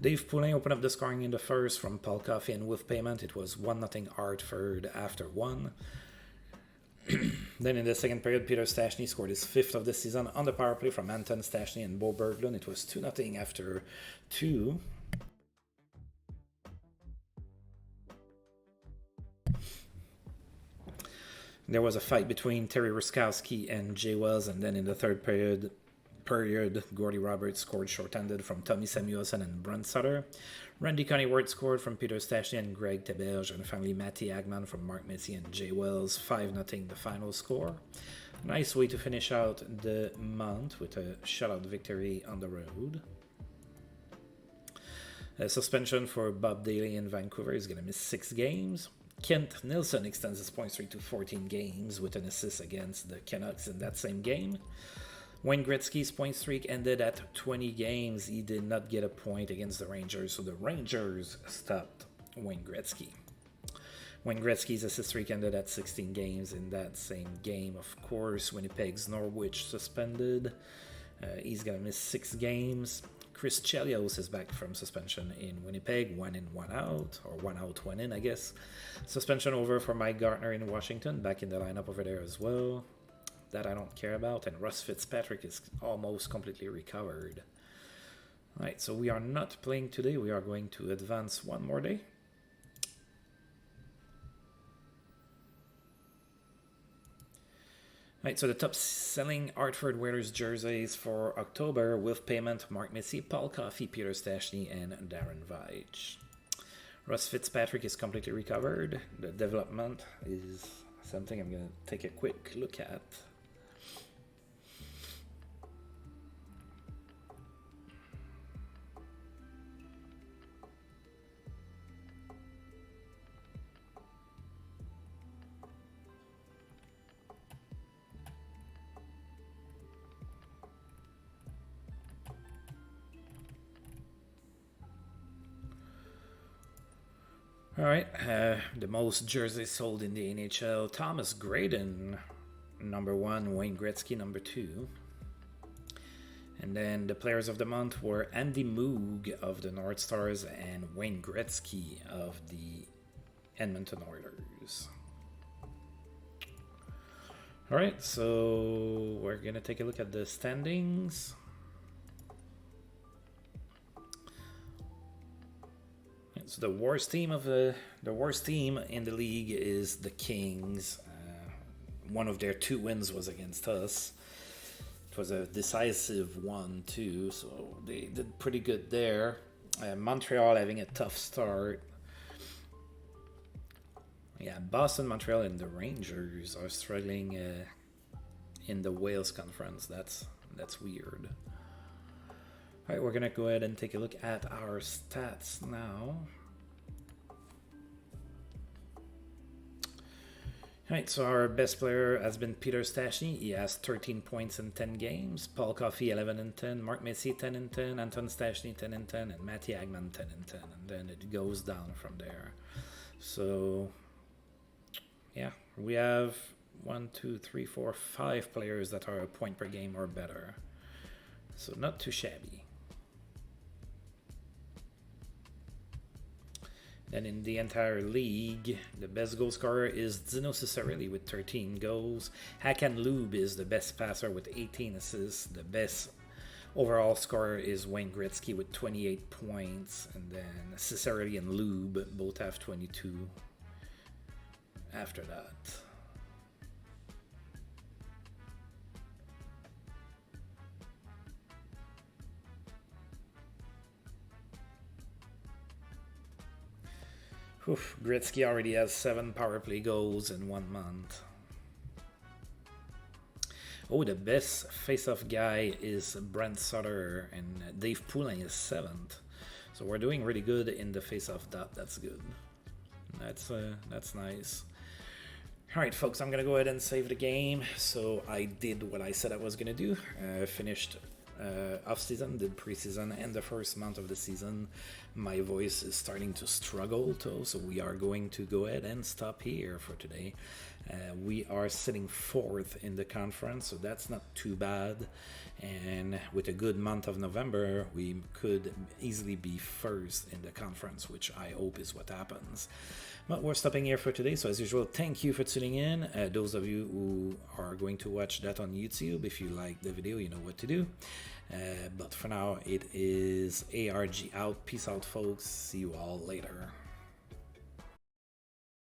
A: Dave Poulin opened up the scoring in the first from Paul Coffey and Wilf Payment. It was 1-0 Hartford after 1. Then in the second period, Peter Stastny scored his 5th of the season on the power play from Anton Stastny and Bo Berglund. It was 2-0 after 2. There was a fight between Terry Ruskowski and Jay Wells, and then in the third period, period, Gordy Roberts scored short-handed from Tommy Samuelson and Brent Sutter. Randy Conniworth scored from Peter Stastny and Greg Teberge, and finally Matty Agman from Mark Messier and Jay Wells, 5-0 the final score. Nice way to finish out the month with a shutout victory on the road. A suspension for Bob Daly in Vancouver. He's going to miss 6 games. Kent Nilsson extends his point streak to 14 games with an assist against the Canucks in that same game. Wayne Gretzky's point streak ended at 20 games. He did not get a point against the Rangers, so the Rangers stopped Wayne Gretzky. Wayne Gretzky's assist streak ended at 16 games in that same game. Of course, Winnipeg's Norwich suspended. He's going to miss 6 games. Chris Chelios is back from suspension in Winnipeg, 1 in, 1 out, or 1 out, 1 in, I guess. Suspension over for Mike Gartner in Washington, back in the lineup over there as well. That I don't care about. And Russ Fitzpatrick is almost completely recovered. Alright, so we are not playing today. We are going to advance one more day. Right, so the top selling Hartford Whalers jerseys for October with payment: Mark Messier, Paul Coffey, Peter Stastny, and Darren Veitch. Russ Fitzpatrick is completely recovered. The development is something I'm going to take a quick look at. All right, the most jerseys sold in the NHL: Thomas Graydon, number 1, Wayne Gretzky, number 2. And then the players of the month were Andy Moog of the North Stars and Wayne Gretzky of the Edmonton Oilers. All right, so we're going to take a look at the standings. So the worst team in the league is the Kings. One of their 2 wins was against us. It was a decisive one too, so they did pretty good there. Montreal having a tough start. Yeah, Boston, Montreal, and the Rangers are struggling in the Wales Conference. That's weird. All right, we're going to go ahead and take a look at our stats now. All right, so our best player has been Peter Stastny. He has 13 points in 10 games. Paul Coffey, 11 and 10. Mark Messier, 10 and 10. Anton Stastny, 10 and 10. And Matty Agman, 10 and 10. And then it goes down from there. So, yeah, we have 1, 2, 3, 4, 5 players that are a point per game or better. So not too shabby. Then in the entire league, the best goal scorer is Dino Ciccarelli with 13 goals. Hakan Lube is the best passer with 18 assists. The best overall scorer is Wayne Gretzky with 28 points. And then Ciccarelli and Lube both have 22 after that. Oof, Gretzky already has 7 power play goals in 1 month. Oh, the best face-off guy is Brent Sutter, and Dave Poulin is 7th. So we're doing really good in the face-off dot. That's good. That's nice. All right, folks, I'm going to go ahead and save the game. So I did what I said I was going to do. Finished off-season, did preseason, and the first month of the season. My voice is starting to struggle, though, so we are going to go ahead and stop here for today. We are sitting 4th in the conference, so that's not too bad. And with a good month of November, we could easily be 1st in the conference, which I hope is what happens. But we're stopping here for today, so as usual, thank you for tuning in. Those of you who are going to watch that on YouTube, if you like the video, you know what to do. But for now, it is ARG out. Peace out, folks. See you all later.